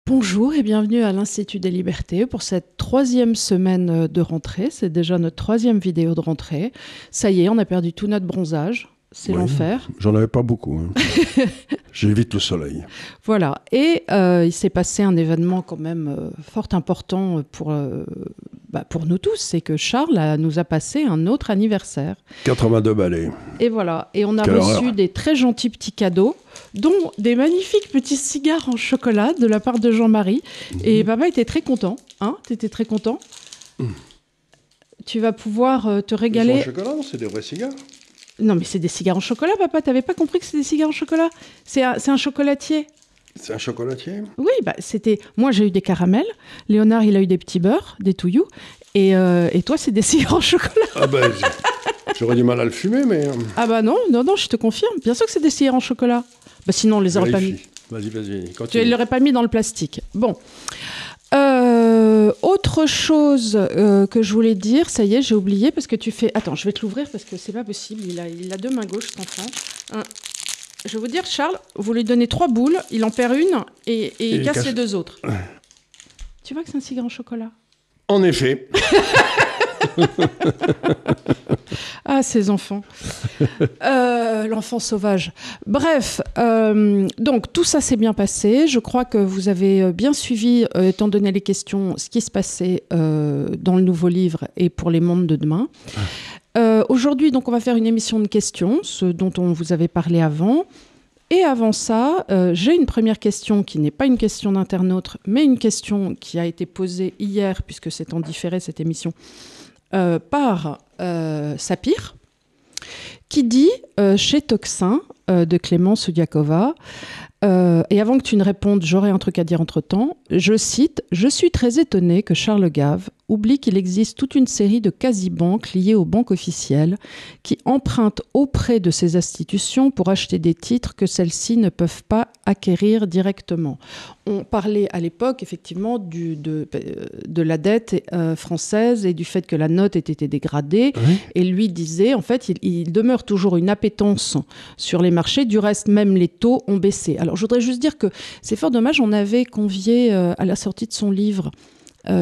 Bonjour et bienvenue à l'Institut des Libertés pour cette 3e semaine de rentrée. C'est déjà notre 3e vidéo de rentrée. Ça y est, on a perdu tout notre bronzage. C'est l'enfer. J'en avais pas beaucoup. J'évite le soleil. Voilà. Et il s'est passé un événement quand même fort important pour nous tous. C'est que Charles nous a passé un autre anniversaire. 82 balais. Et voilà. Et on a Quelle reçu horreur. des très gentils petits cadeaux, dont des magnifiques petits cigares en chocolat de la part de Jean-Marie. Et papa était très content. Hein, t'étais très content. Tu vas pouvoir te régaler. C'est en chocolat, c'est des vrais cigares. Non, mais c'est des cigares en chocolat, papa. T'avais pas compris que c'est des cigares en chocolat? C'est un chocolatier. C'est un chocolatier. Oui, c'était... Moi, j'ai eu des caramels. Léonard, il a eu des petits beurres, des touillous. Et toi, c'est des cigares en chocolat. Ah ben, j'aurais du mal à le fumer, mais... Ah bah non, je te confirme. Bien sûr que c'est des cigares en chocolat. Sinon, on les aurait pas mis. Vas-y, Tu continue. ne l'aurais pas mis dans le plastique. Bon. Autre chose que je voulais dire, ça y est, j'ai oublié, parce que tu fais... Attends, je vais te l'ouvrir, parce que c'est pas possible. Il a deux mains gauches, cet enfant. Je vais vous dire, Charles, vous lui donnez 3 boules, il en perd une, et il casse les 2 autres. Tu vois que c'est un cigare en chocolat? En effet. Ah, ces enfants. L'enfant sauvage. Bref, donc tout ça s'est bien passé. Je crois que vous avez bien suivi, étant donné les questions, ce qui se passait dans le nouveau livre et pour les mondes de demain. Aujourd'hui, donc, on va faire une émission de questions, ce dont on vous avait parlé avant. Et avant ça, j'ai une première question qui n'est pas une question d'internaute, mais une question qui a été posée hier, puisque c'est en différé cette émission, par Sapir, qui dit chez Toxin de Clémence Soudiakova, et avant que tu ne répondes, j'aurai un truc à dire entre-temps, je cite « Je suis très étonné que Charles Gave oublie qu'il existe toute une série de quasi-banques liées aux banques officielles qui empruntent auprès de ces institutions pour acheter des titres que celles-ci ne peuvent pas acquérir directement. » On parlait à l'époque effectivement de la dette française et du fait que la note ait été dégradée. Oui. Et lui disait, en fait, il demeure toujours une appétence sur les marchés. Du reste, même les taux ont baissé. Alors, je voudrais juste dire que c'est fort dommage. On avait convié à la sortie de son livre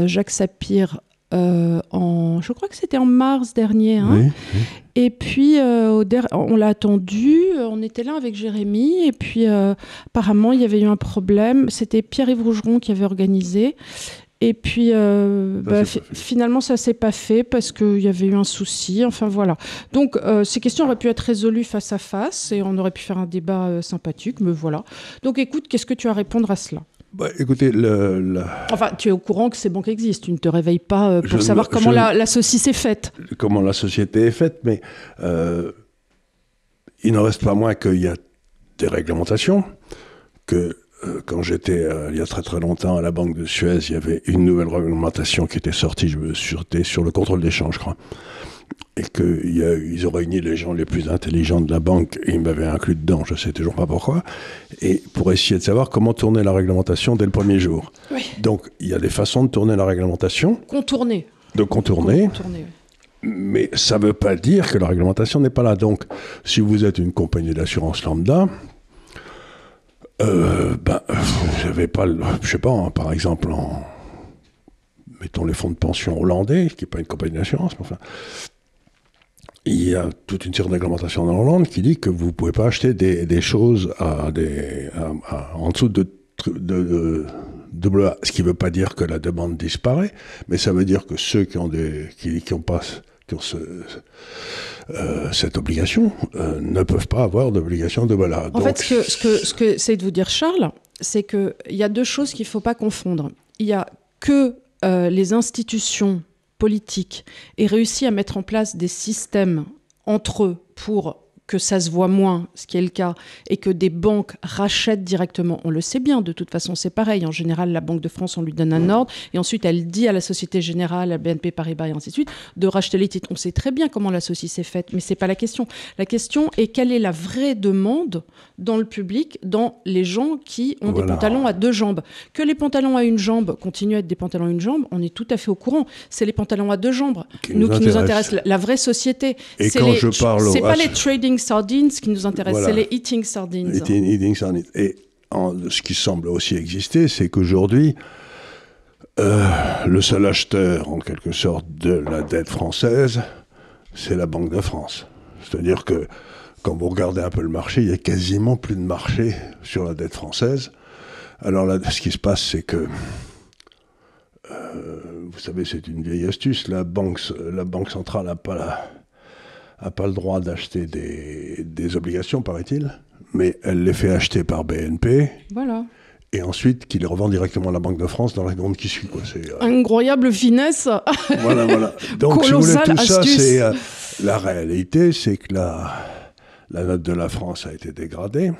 Jacques Sapir, je crois que c'était en mars dernier. Hein. Oui. Et puis, on l'a attendu, on était là avec Jérémy, et puis apparemment, il y avait eu un problème. C'était Pierre-Yves Rougeron qui avait organisé. Et puis, finalement, ça ne s'est pas fait parce qu'il y avait eu un souci. Enfin, voilà. Donc, ces questions auraient pu être résolues face à face et on aurait pu faire un débat sympathique, mais voilà. Donc, écoute, qu'est-ce que tu as à répondre à cela ? Écoutez, Enfin, tu es au courant que ces banques existent. Tu ne te réveilles pas pour savoir comment la saucisse est faite. comment la société est faite, mais il n'en reste pas moins qu'il y a des réglementations, que quand j'étais il y a très très longtemps à la Banque de Suez, il y avait une nouvelle réglementation qui était sortie, c'était sur le contrôle d'échange, je crois. Et qu'ils ont réuni les gens les plus intelligents de la banque, et ils m'avaient inclus dedans, je ne sais toujours pas pourquoi, et pour essayer de savoir comment tourner la réglementation dès le premier jour. Oui. Donc, il y a des façons de tourner la réglementation. Contourner. De contourner. Oui. Mais ça ne veut pas dire que la réglementation n'est pas là. Donc, si vous êtes une compagnie d'assurance lambda, vous n'avez pas, je sais pas, hein, par exemple, mettons les fonds de pension hollandais, qui n'est pas une compagnie d'assurance, mais enfin, il y a toute une série de réglementations en Hollande qui dit que vous ne pouvez pas acheter des choses en dessous de AA. Ce qui ne veut pas dire que la demande disparaît, mais ça veut dire que ceux qui ont cette obligation ne peuvent pas avoir d'obligation de AA. En fait, ce que c'est de vous dire Charles, c'est qu'il y a 2 choses qu'il ne faut pas confondre. Il y a que les institutions politiques aient réussi à mettre en place des systèmes entre eux pour que ça se voit moins, ce qui est le cas, et que des banques rachètent directement. On le sait bien, de toute façon, c'est pareil. En général, la Banque de France, on lui donne un ordre, et ensuite, elle dit à la Société Générale, à BNP Paribas, et ainsi de suite, de racheter les titres. On sait très bien comment la saucisse est faite, mais ce n'est pas la question. La question est quelle est la vraie demande dans le public, dans les gens qui ont des pantalons à 2 jambes. Que les pantalons à 1 jambe continuent à être des pantalons à 1 jambe, on est tout à fait au courant. C'est les pantalons à 2 jambes qui nous intéressent, la vraie société. Et c'est quand je parle... C'est pas les trading sardines qui nous intéressent, c'est les eating sardines. Eating sardines. Et ce qui semble aussi exister, c'est qu'aujourd'hui, le seul acheteur, en quelque sorte, de la dette française, c'est la Banque de France. C'est-à-dire que, quand vous regardez un peu le marché, il n'y a quasiment plus de marché sur la dette française. Alors là, ce qui se passe, c'est que, vous savez, c'est une vieille astuce, la banque centrale n'a pas le droit d'acheter des obligations, paraît-il, mais elle les fait acheter par BNP. Voilà. Et ensuite, qui les revend directement à la Banque de France dans la seconde qui suit. Quoi. C'est, incroyable finesse. Voilà. Donc, si vous voulez, tout ça, c'est la réalité, c'est que la note de la France a été dégradée.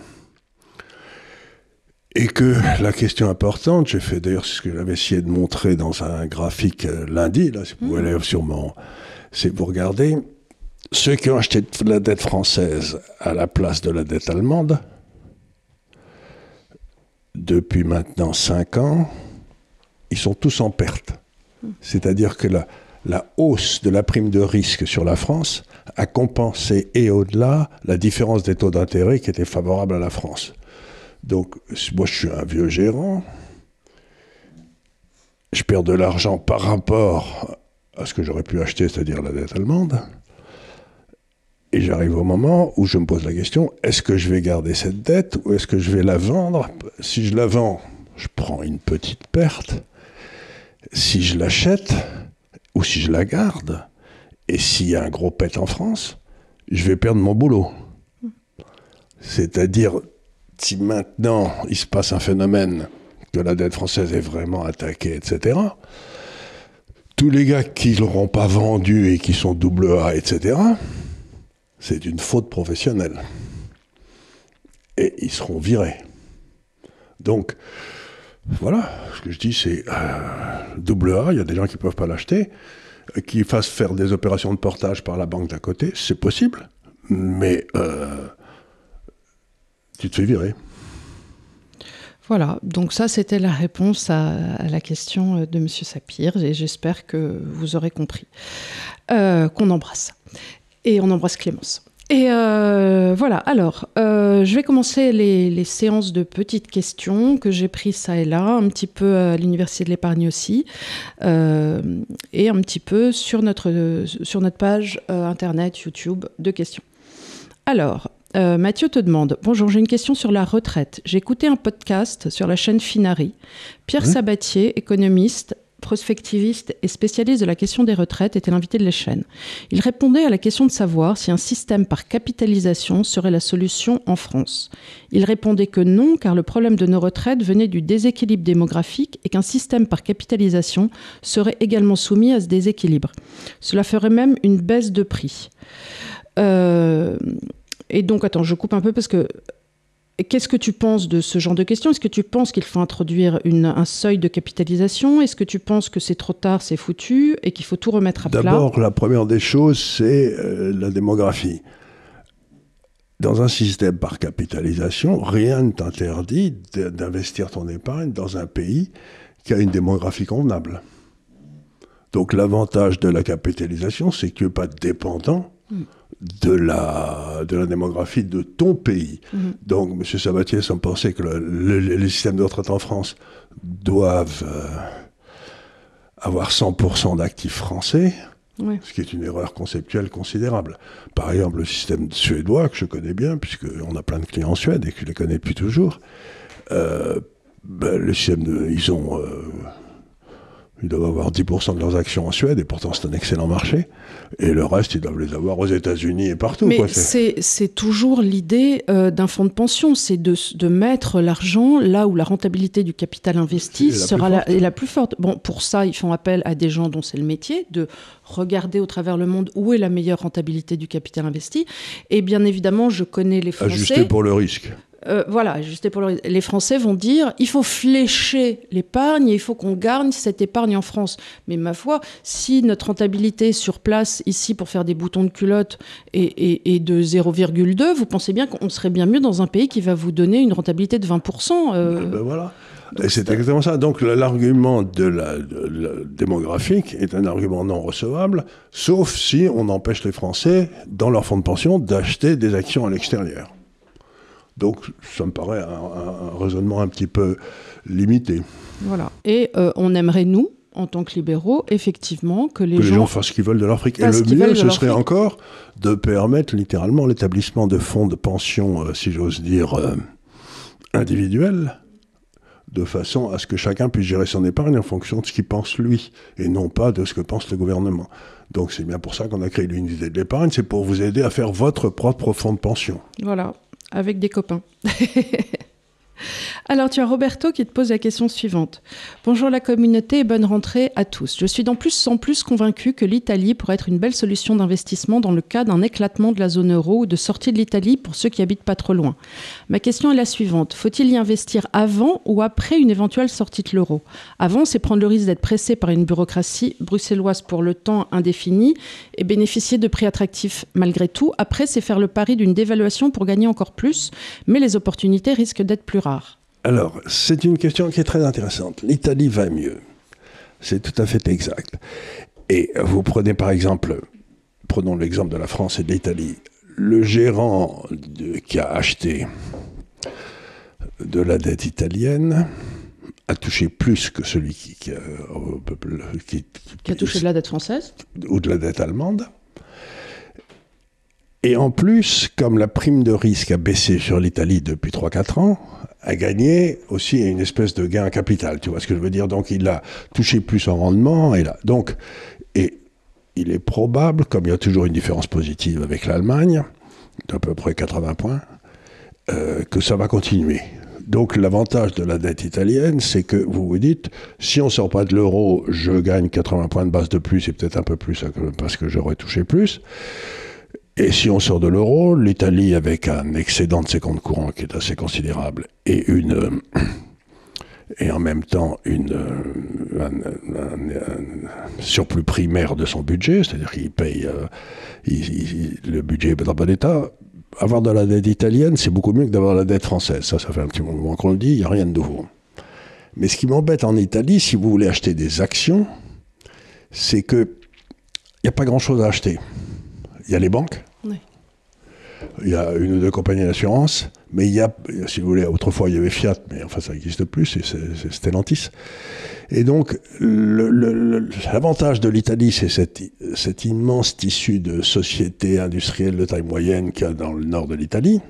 Et que la question importante, j'ai fait d'ailleurs ce que j'avais essayé de montrer dans un graphique lundi, là, si vous pouvez aller sur c'est vous regardez, ceux qui ont acheté la dette française à la place de la dette allemande, depuis maintenant 5 ans, ils sont tous en perte. C'est-à-dire que la hausse de la prime de risque sur la France a compensé et au-delà la différence des taux d'intérêt qui était favorable à la France. Donc, moi je suis un vieux gérant, je perds de l'argent par rapport à ce que j'aurais pu acheter, c'est-à-dire la dette allemande, et j'arrive au moment où je me pose la question, est-ce que je vais garder cette dette ou est-ce que je vais la vendre ? Si je la vends, je prends une petite perte. Si je l'achète ou si je la garde, et s'il y a un gros pet en France, je vais perdre mon boulot. C'est-à-dire, si maintenant il se passe un phénomène que la dette française est vraiment attaquée, etc., tous les gars qui ne l'auront pas vendu et qui sont AA, etc., c'est une faute professionnelle. Et ils seront virés. Donc, voilà, ce que je dis, c'est AA, il y a des gens qui ne peuvent pas l'acheter, qui fassent faire des opérations de portage par la banque d'à côté, c'est possible, mais tu te fais virer. Voilà, donc ça c'était la réponse à la question de M. Sapir, et j'espère que vous aurez compris. Qu'on embrasse. Et on embrasse Clémence. Et voilà, alors, je vais commencer les séances de petites questions que j'ai prises ça et là, un petit peu à l'Université de l'Épargne aussi, et un petit peu sur notre page internet, YouTube, de questions. Alors, Mathieu te demande, bonjour, j'ai une question sur la retraite. J'ai écouté un podcast sur la chaîne Finari. Pierre Sabatier, économiste, prospectiviste et spécialiste de la question des retraites, était l'invité de la chaîne. Il répondait à la question de savoir si un système par capitalisation serait la solution en France. Il répondait que non, car le problème de nos retraites venait du déséquilibre démographique et qu'un système par capitalisation serait également soumis à ce déséquilibre. Cela ferait même une baisse de prix. Et donc, attends, je coupe un peu parce que qu'est-ce que tu penses de ce genre de questions ? Est-ce que tu penses qu'il faut introduire un seuil de capitalisation ? Est-ce que tu penses que c'est trop tard, c'est foutu et qu'il faut tout remettre à plat ? D'abord, la première des choses, c'est la démographie. Dans un système par capitalisation, rien ne t'interdit d'investir ton épargne dans un pays qui a une démographie convenable. Donc l'avantage de la capitalisation, c'est que tu n'es pas dépendant de la démographie de ton pays. Donc, M. Sabatier semble penser que les systèmes de retraite en France doivent avoir 100% d'actifs français, ce qui est une erreur conceptuelle considérable. Par exemple, le système suédois, que je connais bien, puisqu'on a plein de clients en Suède et que je les connais depuis toujours, le système ils doivent avoir 10% de leurs actions en Suède, et pourtant c'est un excellent marché. Et le reste, ils doivent les avoir aux États-Unis et partout. Mais c'est toujours l'idée d'un fonds de pension, c'est de mettre l'argent là où la rentabilité du capital investi sera la plus forte. Bon, pour ça, ils font appel à des gens dont c'est le métier, de regarder au travers le monde où est la meilleure rentabilité du capital investi. Et bien évidemment, je connais les Français... Ajusté pour le risque. Voilà, ajusté pour les Français vont dire il faut flécher l'épargne et il faut qu'on garde cette épargne en France. Mais ma foi, si notre rentabilité sur place ici pour faire des boutons de culotte est de 0,2, vous pensez bien qu'on serait bien mieux dans un pays qui va vous donner une rentabilité de 20%. Voilà. Et c'est exactement ça. Donc l'argument de la démographique est un argument non recevable, sauf si on empêche les Français, dans leur fonds de pension, d'acheter des actions à l'extérieur. Donc ça me paraît un raisonnement un petit peu limité. Voilà. Et on aimerait, nous, en tant que libéraux, effectivement, que les gens fassent ce qu'ils veulent de leur fric. Et le mieux, ce serait encore de permettre littéralement l'établissement de fonds de pension, si j'ose dire, individuels, de façon à ce que chacun puisse gérer son épargne en fonction de ce qu'il pense lui, et non pas de ce que pense le gouvernement. Donc c'est bien pour ça qu'on a créé l'unité de l'épargne, c'est pour vous aider à faire votre propre fonds de pension. Voilà, avec des copains. Alors, tu as Roberto qui te pose la question suivante. Bonjour la communauté et bonne rentrée à tous. Je suis en plus convaincu que l'Italie pourrait être une belle solution d'investissement dans le cas d'un éclatement de la zone euro ou de sortie de l'Italie pour ceux qui habitent pas trop loin. Ma question est la suivante. Faut-il y investir avant ou après une éventuelle sortie de l'euro ? Avant, c'est prendre le risque d'être pressé par une bureaucratie bruxelloise pour le temps indéfini et bénéficier de prix attractifs malgré tout. Après, c'est faire le pari d'une dévaluation pour gagner encore plus, mais les opportunités risquent d'être plus rares. Alors, c'est une question qui est très intéressante. L'Italie va mieux. C'est tout à fait exact. Et vous prenez par exemple, prenons l'exemple de la France et de l'Italie. Le gérant qui a acheté de la dette italienne a touché plus que celui qui a touché de la dette française ou de la dette allemande. Et en plus, comme la prime de risque a baissé sur l'Italie depuis 3-4 ans, a gagné aussi une espèce de gain capital, tu vois ce que je veux dire. Donc il a touché plus en rendement, et il est probable, comme il y a toujours une différence positive avec l'Allemagne, d'à peu près 80 points, que ça va continuer. Donc l'avantage de la dette italienne, c'est que vous vous dites, si on ne sort pas de l'euro, je gagne 80 points de base de plus, et peut-être un peu plus parce que j'aurais touché plus. Et si on sort de l'euro, l'Italie, avec un excédent de ses comptes courants qui est assez considérable, et en même temps un surplus primaire de son budget, c'est-à-dire qu'il paye, le budget est dans bon état. Avoir de la dette italienne, c'est beaucoup mieux que d'avoir la dette française. Ça fait un petit moment qu'on le dit, il n'y a rien de nouveau. Mais ce qui m'embête en Italie, si vous voulez acheter des actions, c'est qu'il n'y a pas grand-chose à acheter. Il y a les banques, oui. Il y a une ou deux compagnies d'assurance, mais il y a, si vous voulez, autrefois il y avait Fiat, mais enfin ça n'existe plus, c'est Stellantis. Et donc l'avantage de l'Italie, c'est cet immense tissu de sociétés industrielles de taille moyenne qu'il y a dans le nord de l'Italie.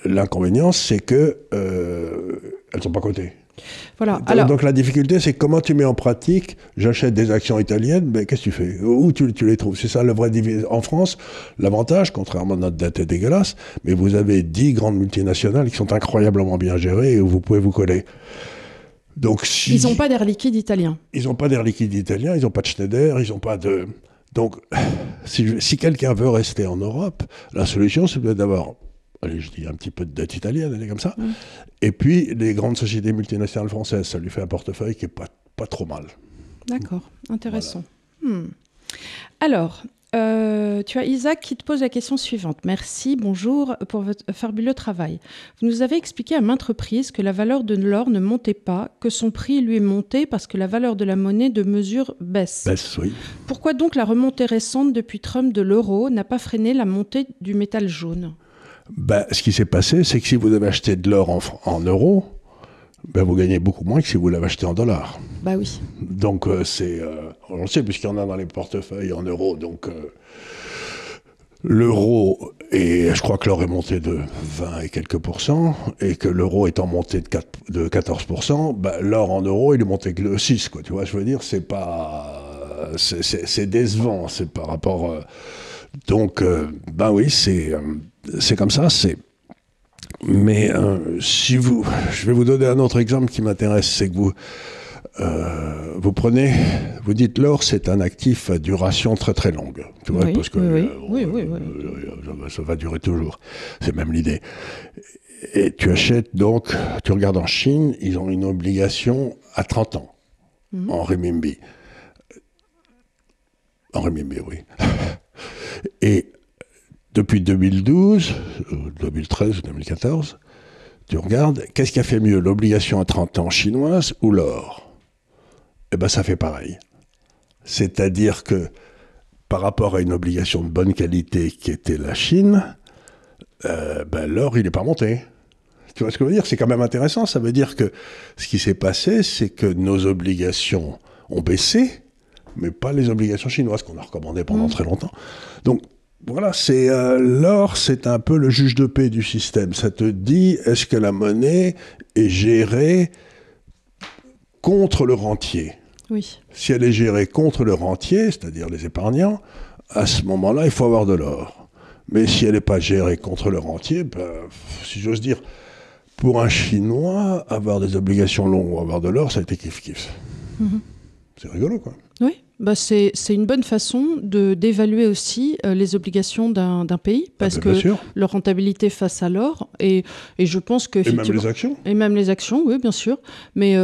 L'inconvénient, c'est qu'elles ne sont pas cotées. Voilà. Donc la difficulté, c'est comment tu mets en pratique, j'achète des actions italiennes, mais qu'est-ce que tu fais ? Où tu les trouves ? C'est ça le vrai en France, l'avantage, contrairement à notre dette est dégueulasse, mais vous avez 10 grandes multinationales qui sont incroyablement bien gérées et où vous pouvez vous coller. Donc, ils n'ont pas d'air liquide italien. Ils n'ont pas d'air liquide italien, ils n'ont pas de Schneider, ils n'ont pas de... Donc, si quelqu'un veut rester en Europe, la solution, c'est peut-être d'avoir... Allez, je dis un petit peu de dette italienne, elle est comme ça. Mmh. Et puis, les grandes sociétés multinationales françaises, ça lui fait un portefeuille qui n'est pas trop mal. D'accord, intéressant. Voilà. Alors, tu as Isaac qui te pose la question suivante. Merci, bonjour pour votre fabuleux travail. Vous nous avez expliqué à maintes reprises que la valeur de l'or ne montait pas, que son prix lui est monté parce que la valeur de la monnaie de mesure baisse. Baisse, oui. Pourquoi donc la remontée récente depuis Trump de l'euro n'a pas freiné la montée du métal jaune ? Ce qui s'est passé, c'est que si vous avez acheté de l'or en euros, vous gagnez beaucoup moins que si vous l'avez acheté en dollars. Bah oui. Donc on le sait, puisqu'il y en a dans les portefeuilles en euros. Donc l'euro, et je crois que l'or est monté de 20 et quelques pourcents, et que l'euro étant monté de 14%, l'or en euros, il est monté que de 6, quoi. Tu vois, je veux dire, c'est décevant, c'est par rapport... Donc, oui, c'est comme ça, Mais je vais vous donner un autre exemple qui m'intéresse, c'est que vous dites l'or, c'est un actif à duration très très longue, tu vois, oui, parce que oui. Ça va durer toujours, c'est même l'idée. Et tu achètes donc, tu regardes en Chine, ils ont une obligation à 30 ans, en renminbi. En renminbi, oui. Et depuis 2012, 2013, 2014, tu regardes, qu'est-ce qui a fait mieux, l'obligation à 30 ans chinoise ou l'or ? Ça fait pareil. C'est-à-dire que par rapport à une obligation de bonne qualité qui était la Chine, l'or, il n'est pas monté. Tu vois ce que je veux dire? C'est quand même intéressant. Ça veut dire que ce qui s'est passé, c'est que nos obligations ont baissé, mais pas les obligations chinoises qu'on a recommandées pendant très longtemps. Donc, voilà, l'or, c'est un peu le juge de paix du système. Ça te dit, est-ce que la monnaie est gérée contre le rentier? Oui. Si elle est gérée contre le rentier, c'est-à-dire les épargnants, à ce moment-là, il faut avoir de l'or. Mais si elle n'est pas gérée contre le rentier, si j'ose dire, pour un Chinois, avoir des obligations longues ou avoir de l'or, ça a été kiff-kiff. C'est rigolo, quoi. Oui, c'est une bonne façon d'évaluer aussi les obligations d'un pays, parce que leur rentabilité face à l'or, et je pense que... Et même les actions. Et même les actions, oui, bien sûr. Mais...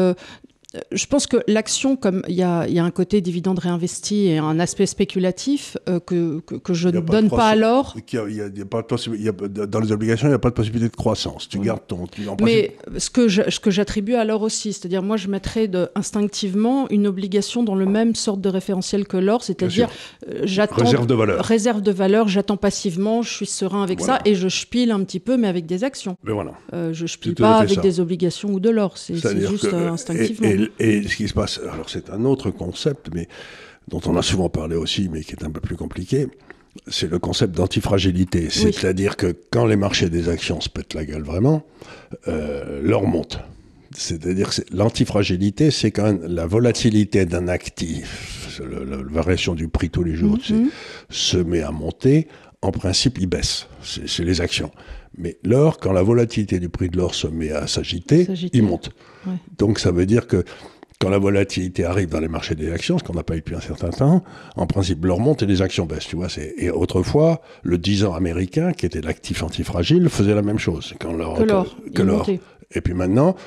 je pense que l'action, comme il y a un côté dividende réinvesti et un aspect spéculatif que je ne donne pas à l'or. Dans les obligations, il n'y a pas de possibilité de croissance. Tu gardes ton... Mais ce que j'attribue à l'or aussi, c'est-à-dire moi je mettrais instinctivement une obligation dans le même sorte de référentiel que l'or, c'est-à-dire j'attends... Réserve de valeur. Réserve de valeur, j'attends passivement, je suis serein avec ça et je spile un petit peu, mais avec des actions. Mais voilà. Je ne spile pas avec des obligations ou de l'or, c'est juste instinctivement. Et ce qui se passe, alors c'est un autre concept, mais dont on a souvent parlé aussi, mais qui est un peu plus compliqué, c'est le concept d'antifragilité. C'est-à-dire que quand les marchés des actions se pètent la gueule vraiment, l'or monte. C'est-à-dire que l'antifragilité, c'est quand même la volatilité d'un actif, la variation du prix tous les jours, se met à monter, en principe il baisse, c'est les actions. Mais l'or, quand la volatilité du prix de l'or se met à s'agiter, il monte. Ouais. Donc ça veut dire que quand la volatilité arrive dans les marchés des actions, ce qu'on n'a pas eu depuis un certain temps, en principe l'or monte et les actions baissent. Tu vois, et autrefois, le 10 ans américain, qui était l'actif antifragile, faisait la même chose. Que l'or. Et puis maintenant,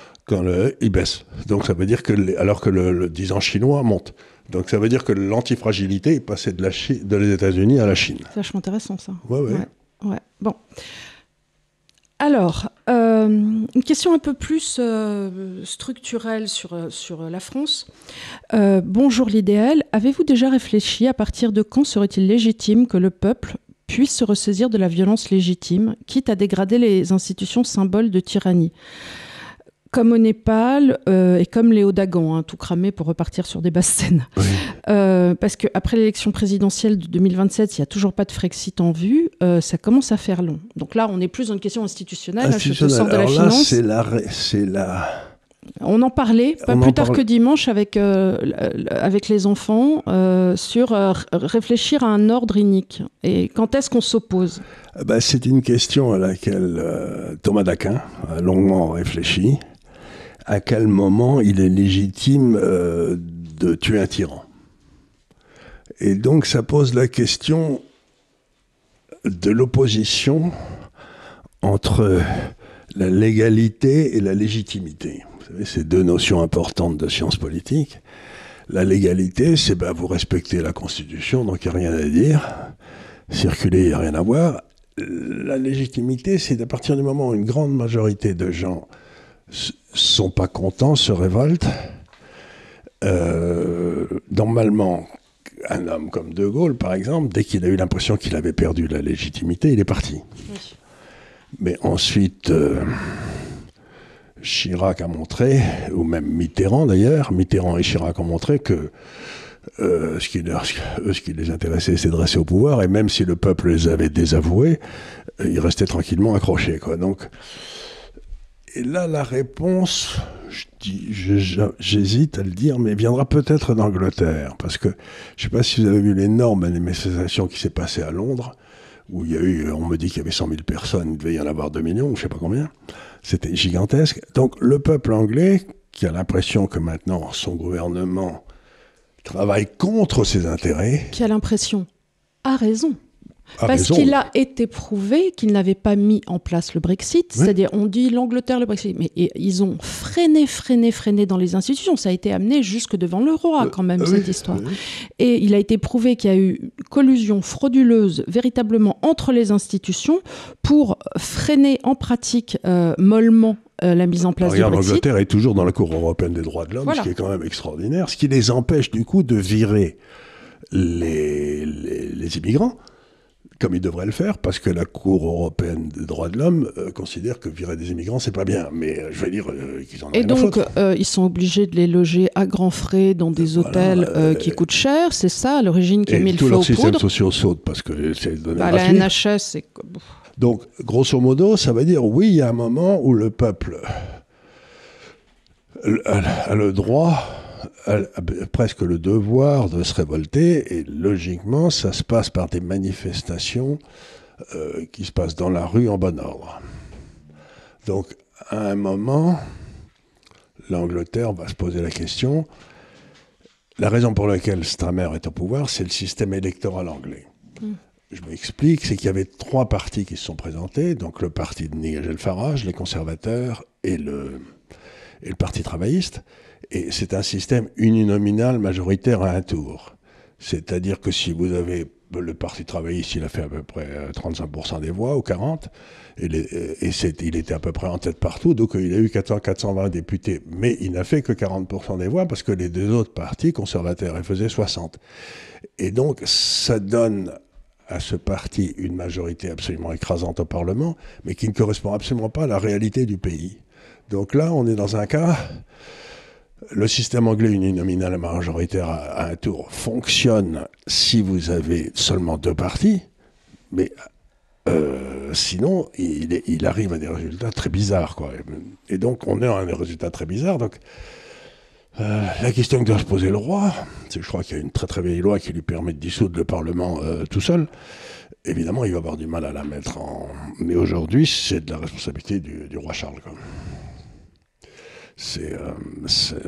il baisse. Donc ça veut dire alors que le 10 ans chinois monte. Donc ça veut dire que l'antifragilité est passée de les États-Unis à la Chine. C'est vachement intéressant ça. Ouais. Bon. Alors, une question un peu plus structurelle sur la France. Bonjour l'idéal, avez-vous déjà réfléchi à partir de quand serait-il légitime que le peuple puisse se ressaisir de la violence légitime, quitte à dégrader les institutions symboles de tyrannie ? Comme au Népal et comme les Hauts-Dagan, tout cramé pour repartir sur des basses scènes. Oui. Parce qu'après l'élection présidentielle de 2027, il n'y a toujours pas de Frexit en vue, ça commence à faire long. Donc là, on n'est plus dans une question institutionnelle, là, je te sors de la finance. C'est la... On en parlait, pas plus tard que dimanche, avec les enfants, sur réfléchir à un ordre inique. Et quand est-ce qu'on s'oppose ? C'est une question à laquelle Thomas d'Aquin a longuement réfléchi. À quel moment il est légitime de tuer un tyran ? Et donc ça pose la question de l'opposition entre la légalité et la légitimité. Vous savez, c'est deux notions importantes de sciences politiques. La légalité, c'est vous respectez la Constitution, donc il n'y a rien à dire. Circuler, il n'y a rien à voir. La légitimité, c'est à partir du moment où une grande majorité de gens sont pas contents, se révoltent. Normalement, un homme comme De Gaulle, par exemple, dès qu'il a eu l'impression qu'il avait perdu la légitimité, il est parti. Oui. Mais ensuite, Chirac a montré, ou même Mitterrand d'ailleurs, Mitterrand et Chirac ont montré que ce qui les intéressait, c'est de rester au pouvoir, et même si le peuple les avait désavoués, ils restaient tranquillement accrochés, quoi. Donc, et là, la réponse, j'hésite à le dire, mais viendra peut-être d'Angleterre, parce que je ne sais pas si vous avez vu l'énorme manifestation qui s'est passée à Londres, où il y a eu, on me dit qu'il y avait 100 000 personnes, il devait y en avoir 2 millions, je ne sais pas combien. C'était gigantesque. Donc le peuple anglais, qui a l'impression que maintenant son gouvernement travaille contre ses intérêts... Qui a l'impression, a raison. Parce qu'il a été prouvé qu'ils n'avaient pas mis en place le Brexit. Oui. C'est-à-dire, on dit l'Angleterre, le Brexit. Mais ils ont freiné dans les institutions. Ça a été amené jusque devant le roi, quand même, cette histoire. Oui. Et il a été prouvé qu'il y a eu collusion frauduleuse, véritablement, entre les institutions pour freiner en pratique mollement la mise en place du Brexit. L'Angleterre est toujours dans la Cour européenne des droits de l'homme, ce qui est quand même extraordinaire. Ce qui les empêche, du coup, de virer les immigrants. comme il devrait le faire, parce que la Cour européenne des droits de l'homme considère que virer des immigrants, c'est pas bien. Mais je vais dire qu'ils en ont rien à foutre. Et donc, ils sont obligés de les loger à grands frais dans des hôtels qui coûtent cher, c'est ça, à l'origine, qui a mis le feu aux poudres. Et tous leurs systèmes sociaux sautent, parce que c'est donné gratuit. La NHS, c'est... Donc, grosso modo, ça veut dire, oui, il y a un moment où le peuple a le droit... presque le devoir de se révolter, et logiquement, ça se passe par des manifestations qui se passent dans la rue en bon ordre. Donc, à un moment, l'Angleterre va se poser la question. La raison pour laquelle Starmer est au pouvoir, c'est le système électoral anglais. Je m'explique, c'est qu'il y avait 3 partis qui se sont présentés, donc le parti de Nigel Farage, les conservateurs et le parti travailliste. Et c'est un système uninominal majoritaire à un tour. C'est-à-dire que si vous avez le Parti travailliste, il a fait à peu près 35% des voix, ou 40%, il était à peu près en tête partout, donc il a eu 420 députés. Mais il n'a fait que 40% des voix, parce que les 2 autres partis conservateurs, ils faisaient 60%. Et donc, ça donne à ce parti une majorité absolument écrasante au Parlement, mais qui ne correspond absolument pas à la réalité du pays. Donc là, on est dans un cas... Le système anglais uninominal majoritaire à un tour fonctionne si vous avez seulement 2 partis, mais sinon, il arrive à des résultats très bizarres, quoi. Et donc, on est à des résultats très bizarres. Donc, la question que doit se poser le roi, c'est que je crois qu'il y a une très très vieille loi qui lui permet de dissoudre le Parlement tout seul. Évidemment, il va avoir du mal à la mettre en... Mais aujourd'hui, c'est de la responsabilité du roi Charles, quoi.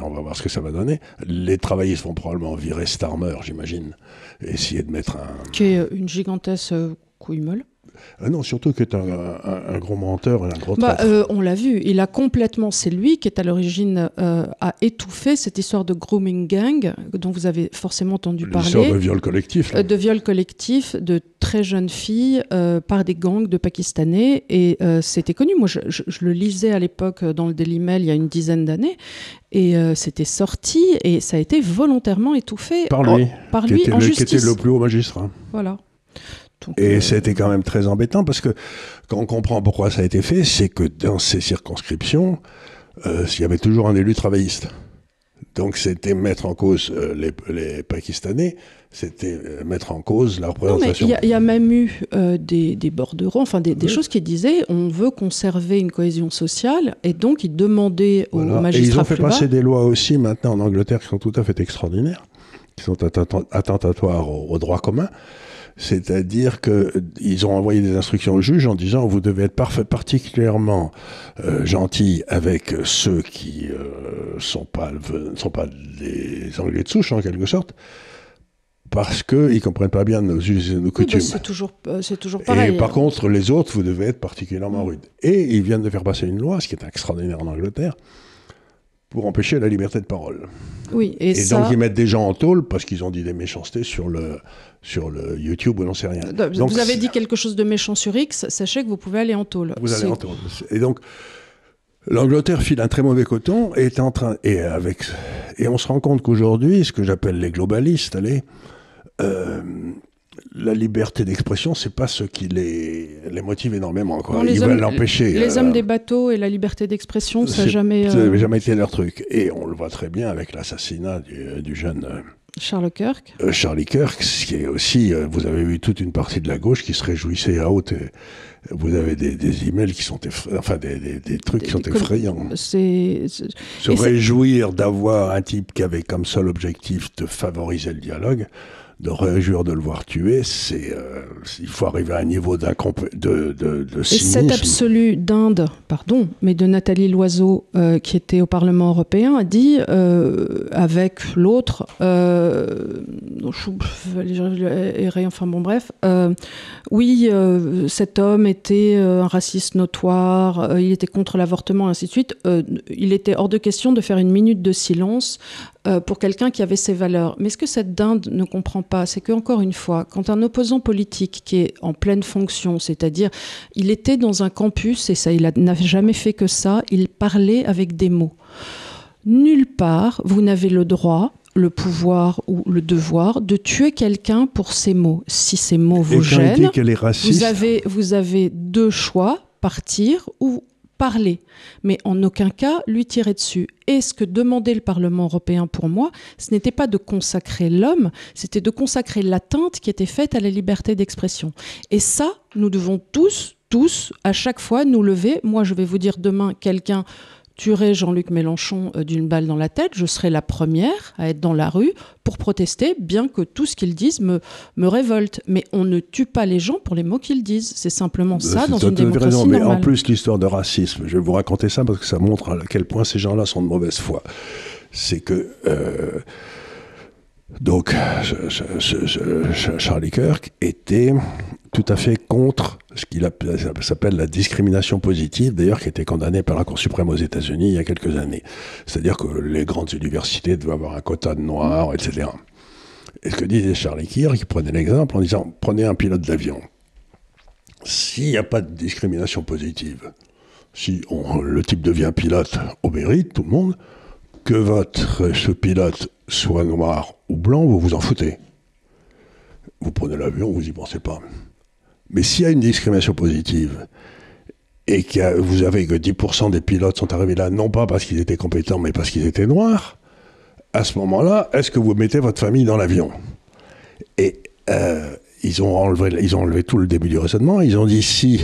On va voir ce que ça va donner. Les travaillistes vont probablement virer Starmer, j'imagine, et essayer de mettre un... Qui est une gigantesque couille molle. Non, surtout qu'il est un gros menteur et un gros traître. On l'a vu, il a complètement, c'est lui qui est à l'origine, a étouffé cette histoire de grooming gang, dont vous avez forcément entendu parler. L'histoire de viol collectif. De viol collectif de très jeunes filles par des gangs de Pakistanais. Et c'était connu. Moi, je le lisais à l'époque dans le Daily Mail il y a une dizaine d'années. Et c'était sorti et ça a été volontairement étouffé par lui en justice. Qui était le plus haut magistrat. Voilà. Donc, et c'était quand même très embêtant parce que quand on comprend pourquoi ça a été fait, c'est que dans ces circonscriptions, il y avait toujours un élu travailliste. Donc c'était mettre en cause les Pakistanais, c'était mettre en cause la représentation. Il y a même eu des bordereaux, enfin des choses qui disaient on veut conserver une cohésion sociale et donc ils demandaient aux magistrats. Et ils ont fait passer des lois aussi maintenant en Angleterre qui sont tout à fait extraordinaires, qui sont attentatoires au droit commun. C'est-à-dire qu'ils ont envoyé des instructions au juge en disant vous devez être particulièrement gentil avec ceux qui ne sont pas des Anglais de souche en quelque sorte, parce qu'ils ne comprennent pas bien nos us et nos coutumes. C'est toujours pareil. Et par contre, les autres, vous devez être particulièrement rude. Et ils viennent de faire passer une loi, ce qui est extraordinaire en Angleterre, pour empêcher la liberté de parole. Oui, et donc ils mettent des gens en tôle parce qu'ils ont dit des méchancetés sur le YouTube ou n'en sait rien. Donc, vous avez dit quelque chose de méchant sur X, sachez que vous pouvez aller en tôle. Vous allez en tôle. Et donc l'Angleterre file un très mauvais coton et on se rend compte qu'aujourd'hui, ce que j'appelle les globalistes, la liberté d'expression, c'est pas ce qui les motive énormément, quoi. Ils veulent l'empêcher. Les hommes des bateaux et la liberté d'expression, ça n'a jamais été leur truc. Et on le voit très bien avec l'assassinat du jeune Charlie Kirk. Charlie Kirk, ce qui est aussi, vous avez eu toute une partie de la gauche qui se réjouissait à haute. Vous avez des emails qui sont des trucs qui sont effrayants. Se réjouir d'avoir un type qui avait comme seul objectif de favoriser le dialogue, de réjouir de le voir tuer, il faut arriver à un niveau de cynisme. Et cet absolu d'Inde, mais de Nathalie Loiseau, qui était au Parlement européen, a dit, avec l'autre, oui, cet homme était un raciste notoire, il était contre l'avortement, et ainsi de suite. Il était hors de question de faire une minute de silence pour quelqu'un qui avait ses valeurs. Mais ce que cette dinde ne comprend pas, c'est qu'encore une fois, quand un opposant politique qui est en pleine fonction, c'est-à-dire il était dans un campus, et ça, il n'a jamais fait que ça, il parlait avec des mots. Nulle part, vous n'avez le droit, le pouvoir ou le devoir de tuer quelqu'un pour ses mots. Si ces mots vous Et quand il gênent, dit qu'elle est raciste, vous avez deux choix, partir ou parler. Mais en aucun cas, lui tirer dessus. Et ce que demandait le Parlement européen pour moi, ce n'était pas de consacrer l'homme, c'était de consacrer l'atteinte qui était faite à la liberté d'expression. Et ça, nous devons tous, à chaque fois, nous lever. Moi, je vais vous dire demain, quelqu'un tuerait Jean-Luc Mélenchon d'une balle dans la tête, je serai la première à être dans la rue pour protester, bien que tout ce qu'ils disent me révolte. Mais on ne tue pas les gens pour les mots qu'ils disent. C'est simplement ça dans une démocratie raison, normale. Mais en plus, l'histoire de racisme, je vais vous raconter ça parce que ça montre à quel point ces gens-là sont de mauvaise foi. C'est que... donc, Charlie Kirk était tout à fait contre ce qu'il s'appelle la discrimination positive, d'ailleurs qui a été condamnée par la Cour suprême aux États-Unis il y a quelques années. C'est-à-dire que les grandes universités devaient avoir un quota de noirs, etc. Et ce que disait Charlie Kirk, il prenait l'exemple en disant « Prenez un pilote d'avion. S'il n'y a pas de discrimination positive, si le type devient pilote au mérite, tout le monde, que ce pilote soit noir ou blanc, vous vous en foutez. Vous prenez l'avion, vous n'y pensez pas. Mais s'il y a une discrimination positive et que vous avez que 10% des pilotes sont arrivés là, non pas parce qu'ils étaient compétents, mais parce qu'ils étaient noirs, à ce moment-là, est-ce que vous mettez votre famille dans l'avion ? Et ils ont enlevé tout le début du raisonnement. Ils ont dit si...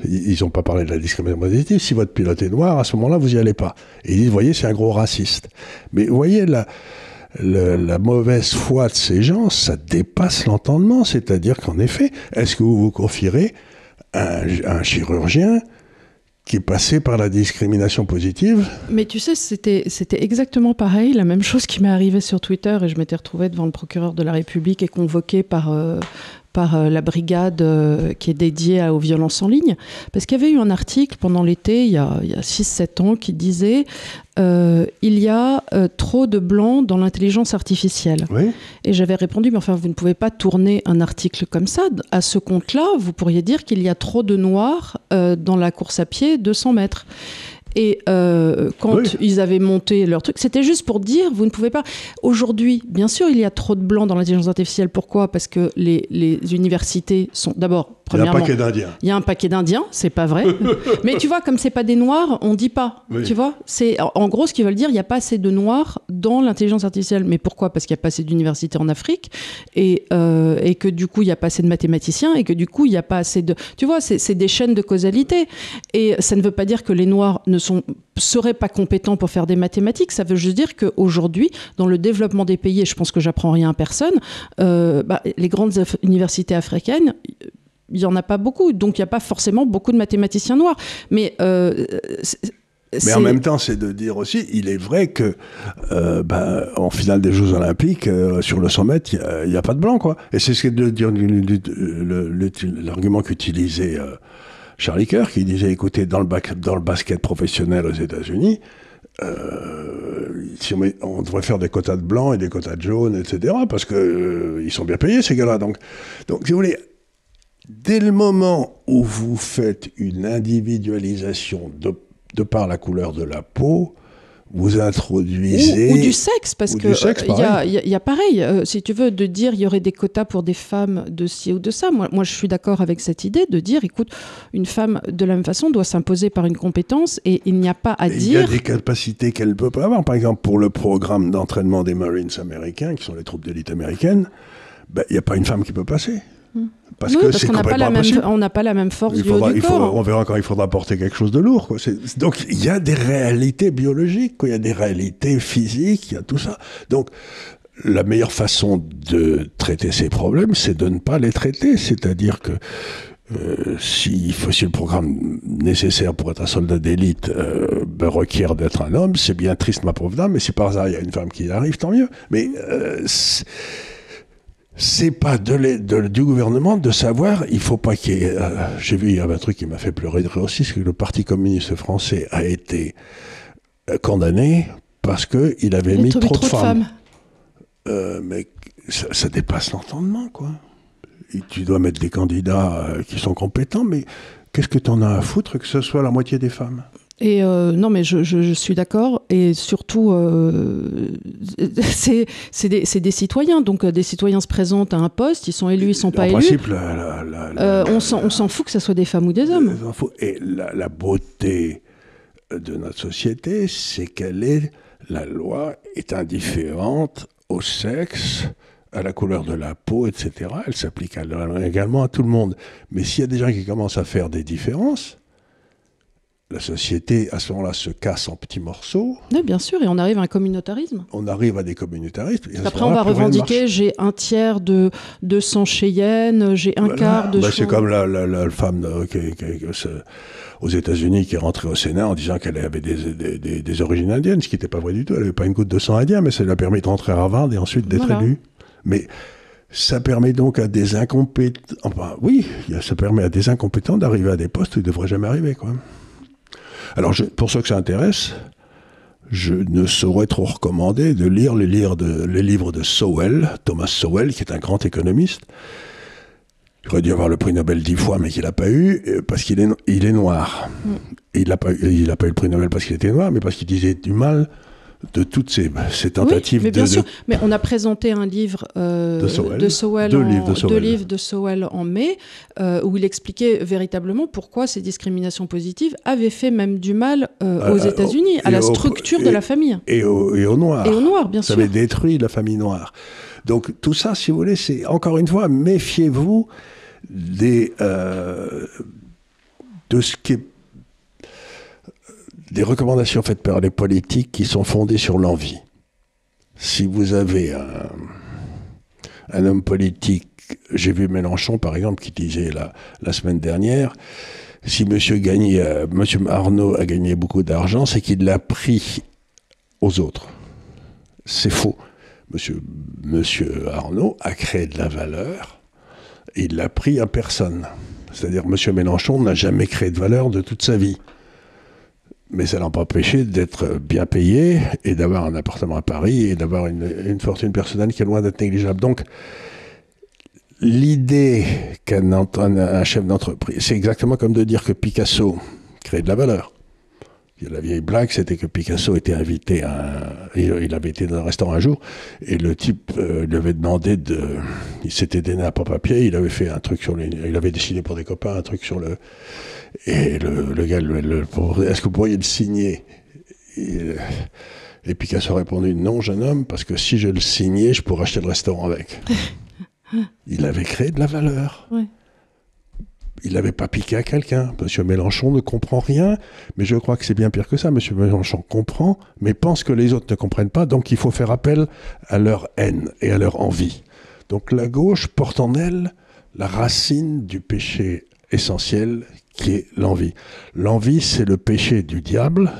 Ils n'ont pas parlé de la discrimination positive. Si votre pilote est noir, à ce moment-là, vous n'y allez pas. Et ils disent, vous voyez, c'est un gros raciste. Mais vous voyez, la mauvaise foi de ces gens, ça dépasse l'entendement. C'est-à-dire qu'en effet, est-ce que vous vous confierez un chirurgien qui est passé par la discrimination positive ? Mais tu sais, c'était exactement pareil, la même chose qui m'est arrivée sur Twitter, et je m'étais retrouvée devant le procureur de la République et convoquée par la brigade qui est dédiée aux violences en ligne. Parce qu'il y avait eu un article pendant l'été, il y a 6-7 ans, qui disait il y a trop de blancs dans l'intelligence artificielle. Oui. Et j'avais répondu, mais enfin, vous ne pouvez pas tourner un article comme ça. À ce compte-là, vous pourriez dire qu'il y a trop de noirs dans la course à pied 200 mètres. Et quand ils avaient monté leur truc, c'était juste pour dire, vous ne pouvez pas... Aujourd'hui, bien sûr, il y a trop de blancs dans l'intelligence artificielle. Pourquoi ? Parce que les universités sont... D'abord, premièrement... Il y a un paquet d'Indiens. Il y a un paquet d'Indiens, c'est pas vrai. Mais tu vois, comme c'est pas des Noirs, on dit pas. Oui. Tu vois ? C'est, en gros, ce qu'ils veulent dire, il n'y a pas assez de Noirs dans l'intelligence artificielle. Mais pourquoi ? Parce qu'il n'y a pas assez d'universités en Afrique et que du coup, il n'y a pas assez de mathématiciens et que du coup, il n'y a pas assez de... Tu vois, c'est des chaînes de causalité. Et ça ne veut pas dire que les Noirs ne seraient pas compétents pour faire des mathématiques. Ça veut juste dire qu'aujourd'hui, dans le développement des pays, et je pense que j'apprends rien à personne, les grandes universités africaines, il n'y en a pas beaucoup. Donc, il n'y a pas forcément beaucoup de mathématiciens noirs. Mais en même temps, c'est de dire aussi, il est vrai que en finale des Jeux Olympiques, sur le 100 mètres, il n'y a pas de blanc, quoi. Et c'est ce que de dire l'argument qu'utilisait Charlie Kirk, qui disait, écoutez, dans le basket professionnel aux États-Unis, on devrait faire des quotas de blancs et des quotas de jaunes, etc., parce que ils sont bien payés, ces gars-là. Donc, si vous voulez, dès le moment où vous faites une individualisation de par la couleur de la peau, vous introduisez... Ou du sexe, parce qu'il y a pareil, si tu veux, de dire il y aurait des quotas pour des femmes de ci ou de ça. Moi, je suis d'accord avec cette idée de dire, écoute, une femme, de la même façon, doit s'imposer par une compétence et il n'y a pas à dire... Il y a des capacités qu'elle ne peut pas avoir. Par exemple, pour le programme d'entraînement des Marines américains, qui sont les troupes d'élite américaines, il n'y a pas une femme qui peut passer. Parce qu'on n'a pas la même force du haut du corps. On verra quand il faudra porter quelque chose de lourd. Quoi. Donc, il y a des réalités biologiques, quoi. Il y a des réalités physiques, il y a tout ça. Donc, la meilleure façon de traiter ces problèmes, c'est de ne pas les traiter. C'est-à-dire que si le programme nécessaire pour être un soldat d'élite requiert d'être un homme, c'est bien triste, ma pauvre dame, mais si par hasard il y a une femme qui y arrive, tant mieux. Mais... c'est pas du gouvernement de savoir, il faut pas qu'il y ait... j'ai vu, il y avait un truc qui m'a fait pleurer aussi, c'est que le Parti communiste français a été condamné parce qu'il avait mis trop de femmes. Mais ça dépasse l'entendement, quoi. Et tu dois mettre des candidats qui sont compétents, mais qu'est-ce que t'en as à foutre que ce soit la moitié des femmes ? Et non, mais je suis d'accord. Et surtout, c'est des citoyens. Donc, des citoyens se présentent à un poste, ils sont élus, ils ne sont pas élus. En principe, on s'en fout que ce soit des femmes ou des hommes. Et la beauté de notre société, c'est la loi est indifférente au sexe, à la couleur de la peau, etc. Elle s'applique également à tout le monde. Mais s'il y a des gens qui commencent à faire des différences, la société, à ce moment-là, se casse en petits morceaux. Oui, bien sûr, et on arrive à un communautarisme. On arrive à des communautarismes. Après, on va revendiquer, j'ai un tiers de sang Cheyenne, j'ai un quart de... C'est comme la femme aux États-Unis qui est rentrée au Sénat en disant qu'elle avait des origines indiennes, ce qui n'était pas vrai du tout. Elle n'avait pas une goutte de sang indien, mais ça lui a permis de rentrer à Harvard et ensuite d'être élue. Mais ça permet donc à des incompétents... Enfin, oui, ça permet à des incompétents d'arriver à des postes où ils ne devraient jamais arriver, quoi. Alors, pour ceux que ça intéresse, je ne saurais trop recommander de lire les livres de Sowell, Thomas Sowell, qui est un grand économiste. Il aurait dû avoir le prix Nobel 10 fois, mais qu'il n'a pas eu, parce qu'il est noir. Il n'a pas eu le prix Nobel parce qu'il était noir, mais parce qu'il disait du mal de toutes ces tentatives. Oui, mais bien sûr. Mais on a présenté un livre de Sowell, deux livres de Sowell en mai, où il expliquait véritablement pourquoi ces discriminations positives avaient fait même du mal aux États-Unis, à la structure de la famille. Et aux Noirs. Et aux Noirs, bien sûr. Ça avait détruit la famille noire. Donc tout ça, si vous voulez, c'est encore une fois, méfiez-vous de ce qui est des recommandations faites par les politiques qui sont fondées sur l'envie. Si vous avez un homme politique, j'ai vu Mélenchon par exemple qui disait la semaine dernière, si Monsieur Arnaud a gagné beaucoup d'argent, c'est qu'il l'a pris aux autres. C'est faux. Monsieur Arnaud a créé de la valeur et il l'a pris à personne. C'est-à-dire Monsieur Mélenchon n'a jamais créé de valeur de toute sa vie. Mais ça n'a pas empêché d'être bien payé et d'avoir un appartement à Paris et d'avoir une fortune personnelle qui est loin d'être négligeable. Donc, l'idée qu'un chef d'entreprise, c'est exactement comme de dire que Picasso crée de la valeur. La vieille blague, c'était que Picasso était invité il avait été dans un restaurant un jour, et le type lui avait demandé il s'était donné un papier, il avait fait un truc il avait dessiné pour des copains un truc sur et le gars, est-ce que vous pourriez le signer? Et Picasso a répondu, non, jeune homme, parce que si je le signais, je pourrais acheter le restaurant avec. Il avait créé de la valeur. Ouais. Il n'avait pas piqué à quelqu'un. Monsieur Mélenchon ne comprend rien, mais je crois que c'est bien pire que ça. Monsieur Mélenchon comprend, mais pense que les autres ne comprennent pas, donc il faut faire appel à leur haine et à leur envie. Donc la gauche porte en elle la racine du péché essentiel qui est l'envie. L'envie, c'est le péché du diable,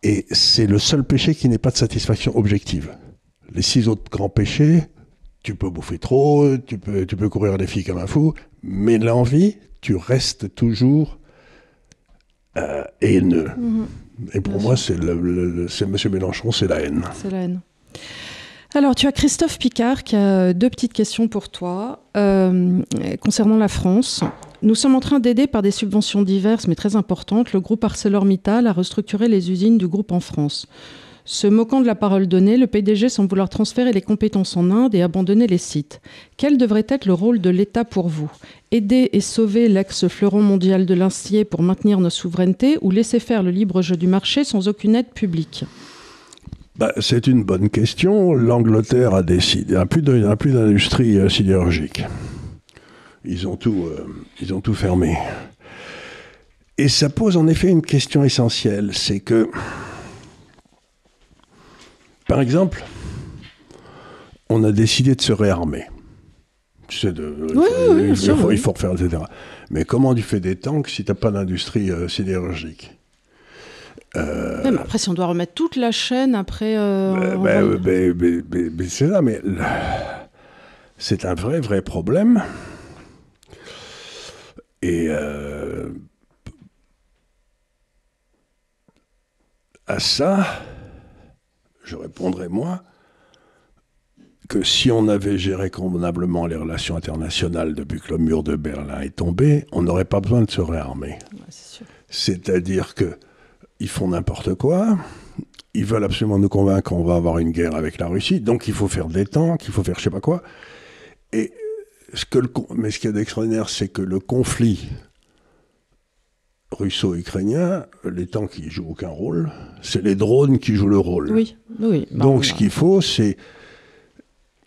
et c'est le seul péché qui n'est pas de satisfaction objective. Les 6 autres grands péchés, tu peux bouffer trop, tu peux courir des filles comme un fou, mais l'envie, tu restes toujours haineux. Et pour moi, c'est M. Mélenchon, c'est la haine. C'est la haine. Alors, tu as Christophe Picard qui a 2 petites questions pour toi concernant la France. Nous sommes en train d'aider par des subventions diverses mais très importantes le groupe ArcelorMittal à restructurer les usines du groupe en France. Se moquant de la parole donnée, le PDG semble vouloir transférer les compétences en Inde et abandonner les sites. Quel devrait être le rôle de l'État pour vous? Aider et sauver l'ex-fleuron mondial de l'acier pour maintenir nos souverainetés ou laisser faire le libre jeu du marché sans aucune aide publique? C'est une bonne question. L'Angleterre a décidé, il n'y a plus d'industrie sidérurgique. Ils ont tout fermé. Et ça pose en effet une question essentielle, c'est que par exemple, on a décidé de se réarmer. Tu sais, il faut refaire, etc. Mais comment tu fais des tanks si tu n'as pas d'industrie sidérurgique? Mais après, si on doit remettre toute la chaîne, après... c'est ça, mais c'est un vrai problème. Et à ça... je répondrai, moi, que si on avait géré convenablement les relations internationales depuis que le mur de Berlin est tombé, on n'aurait pas besoin de se réarmer. Ouais, c'est sûr. C'est-à-dire qu'ils font n'importe quoi. Ils veulent absolument nous convaincre qu'on va avoir une guerre avec la Russie. Donc il faut faire des tanks, il faut faire je sais pas quoi. Et mais ce qu'il y a d'extraordinaire, c'est que le conflit russo-ukrainien, les tanks qui jouent aucun rôle, c'est les drones qui jouent le rôle. Oui. Donc ce qu'il faut, c'est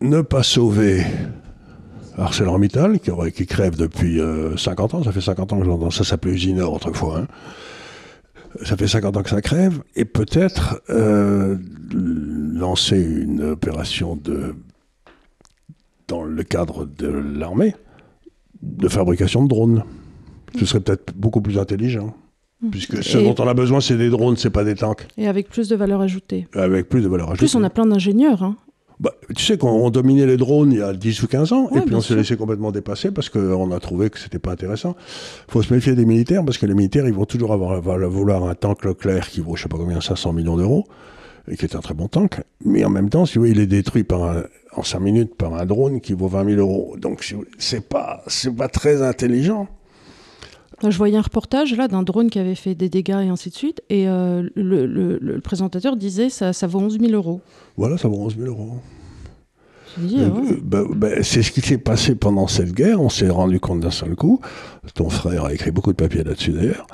ne pas sauver ArcelorMittal, qui crève depuis 50 ans. Ça fait 50 ans que j'entends ça. Ça s'appelait Usinor autrefois. Hein. Ça fait 50 ans que ça crève. Et peut-être lancer une opération dans le cadre de l'armée de fabrication de drones. Ce serait peut-être beaucoup plus intelligent. Puisque ce dont on a besoin, c'est des drones, c'est pas des tanks. Et avec plus de valeur ajoutée. Avec plus de valeur ajoutée. En plus, on a plein d'ingénieurs. Hein. Bah, tu sais qu'on dominait les drones il y a 10 ou 15 ans, ouais, et puis on s'est laissé complètement dépasser parce qu'on a trouvé que c'était pas intéressant. Il faut se méfier des militaires, parce que les militaires, ils vont toujours vouloir un tank Leclerc qui vaut, je sais pas combien, 500 millions d'euros, et qui est un très bon tank, mais en même temps, si vous voyez, il est détruit en 5 minutes par un drone qui vaut 20 000 euros. Donc, c'est pas très intelligent. Je voyais un reportage là d'un drone qui avait fait des dégâts et ainsi de suite, et le présentateur disait ça vaut 11 000 euros. Voilà, ça vaut 11 000 euros. Ouais. C'est ce qui s'est passé pendant cette guerre. On s'est rendu compte d'un seul coup. Ton frère a écrit beaucoup de papiers là-dessus d'ailleurs.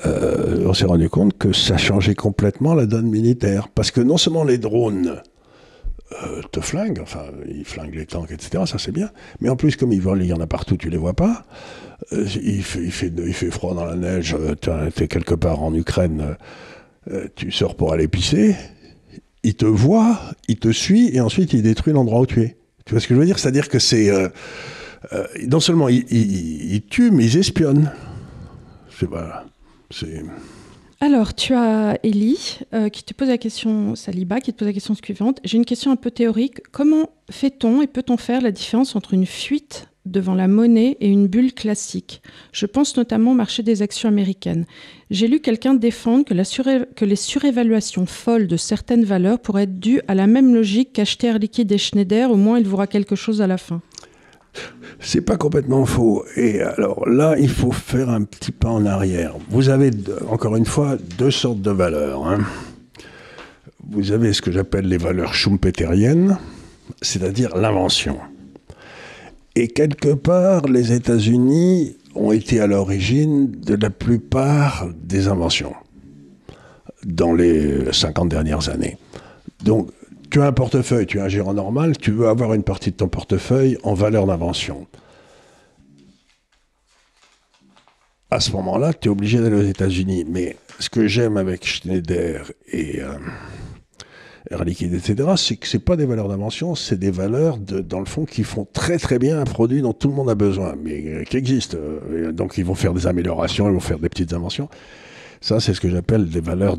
On s'est rendu compte que ça changeait complètement la donne militaire. Parce que non seulement les drones te flinguent, enfin ils flinguent les tanks, etc. Ça c'est bien. Mais en plus, comme ils volent, il y en a partout, tu les vois pas. Il fait froid dans la neige. T'es quelque part en Ukraine. Tu sors pour aller pisser. Il te voit, il te suit, et ensuite il détruit l'endroit où tu es. Tu vois ce que je veux dire ? C'est-à-dire que c'est... non seulement ils tuent, mais ils espionnent. C'est... Alors, tu as Élie qui te pose la question, Saliba, qui te pose la question suivante. J'ai une question un peu théorique. Comment fait-on et peut-on faire la différence entre une fuite devant la monnaie et une bulle classique ? Je pense notamment au marché des actions américaines. J'ai lu quelqu'un défendre que les surévaluations folles de certaines valeurs pourraient être dues à la même logique qu'acheter Air Liquide et Schneider, au moins il vous aura quelque chose à la fin. C'est pas complètement faux. Et alors là, il faut faire un petit pas en arrière. Vous avez, encore une fois, deux sortes de valeurs. Hein. Vous avez ce que j'appelle les valeurs schumpeteriennes, c'est-à-dire l'invention. Et quelque part, les États-Unis ont été à l'origine de la plupart des inventions dans les 50 dernières années. Donc, tu as un portefeuille, tu es un gérant normal, tu veux avoir une partie de ton portefeuille en valeur d'invention. À ce moment-là, tu es obligé d'aller aux États-Unis. Mais ce que j'aime avec Schneider et Air Liquide, etc., c'est que ce n'est pas des valeurs d'invention, c'est des valeurs, dans le fond, qui font très très bien un produit dont tout le monde a besoin, mais qui existe. Donc ils vont faire des améliorations, ils vont faire des petites inventions. Ça, c'est ce que j'appelle des valeurs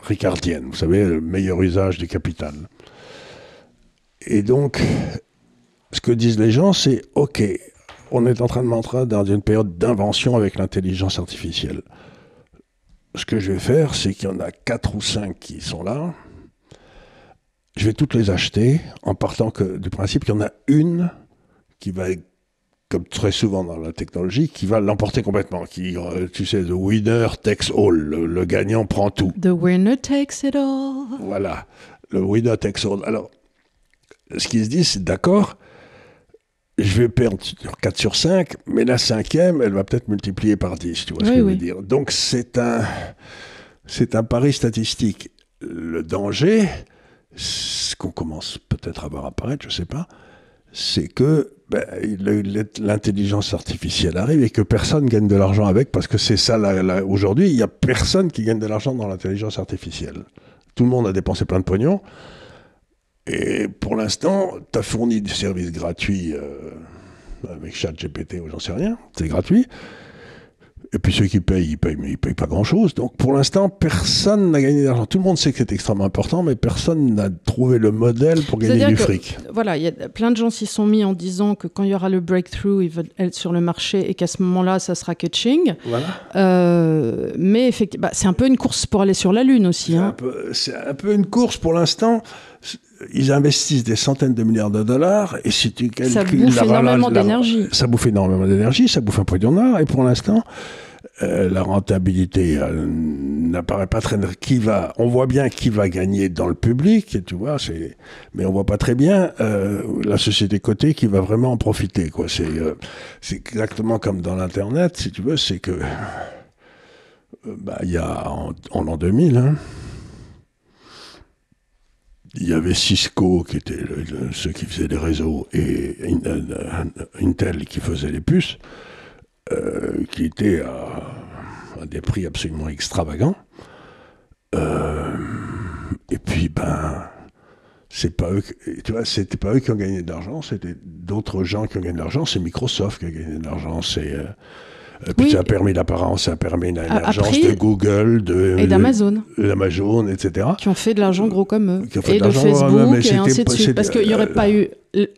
ricardiennes. Vous savez, le meilleur usage du capital. Et donc, ce que disent les gens, c'est « Ok, on est en train d'entrer dans une période d'invention avec l'intelligence artificielle. Ce que je vais faire, c'est qu'il y en a 4 ou 5 qui sont là. Je vais toutes les acheter en partant du principe qu'il y en a une qui va, comme très souvent dans la technologie, qui va l'emporter complètement. Tu sais, the winner takes all. Le gagnant prend tout. The winner takes it all. Voilà, le winner takes all. Alors, ce qui se dit, c'est d'accord, je vais perdre 4 sur 5, mais la 5e, elle va peut-être multiplier par 10, tu vois ce que je veux dire. Donc, c'est un pari statistique. Le danger, ce qu'on commence peut-être à voir apparaître, je ne sais pas, c'est que l'intelligence artificielle arrive et que personne gagne de l'argent avec, parce que c'est ça, aujourd'hui, il n'y a personne qui gagne de l'argent dans l'intelligence artificielle. Tout le monde a dépensé plein de pognon, et pour l'instant, tu as fourni des services gratuits avec ChatGPT ou j'en sais rien, c'est gratuit. Et puis ceux qui payent, mais ils payent pas grand-chose. Donc pour l'instant, personne n'a gagné d'argent. Tout le monde sait que c'est extrêmement important, mais personne n'a trouvé le modèle pour gagner du fric. Voilà, il y a plein de gens s'y sont mis en disant que quand il y aura le breakthrough, ils veulent être sur le marché et qu'à ce moment-là, ça sera catching. Voilà. Mais effectivement, c'est un peu une course pour aller sur la Lune aussi. C'est un peu une course pour l'instant. Ils investissent des centaines de milliards de dollars et si tu calcules... Ça bouffe énormément d'énergie. Ça bouffe énormément d'énergie, ça bouffe un pognon noir et pour l'instant, la rentabilité n'apparaît pas très... On voit bien qui va gagner dans le public, tu vois, mais on voit pas très bien la société cotée qui va vraiment en profiter, quoi. C'est exactement comme dans l'Internet, si tu veux, c'est que il y a en l'an 2000, hein, il y avait Cisco qui était ceux qui faisaient les réseaux et Intel qui faisait les puces. Qui était à des prix absolument extravagants. Et puis, c'est pas eux, tu vois, c'était pas eux qui ont gagné de l'argent, c'était d'autres gens qui ont gagné de l'argent. C'est Microsoft qui a gagné de l'argent. Puis ça a permis l'apparence, ça a permis l'émergence de Google, et d'Amazon, etc. Qui ont fait de l'argent gros comme eux. Et de Facebook, et ainsi de suite. Parce qu'il n'y aurait pas eu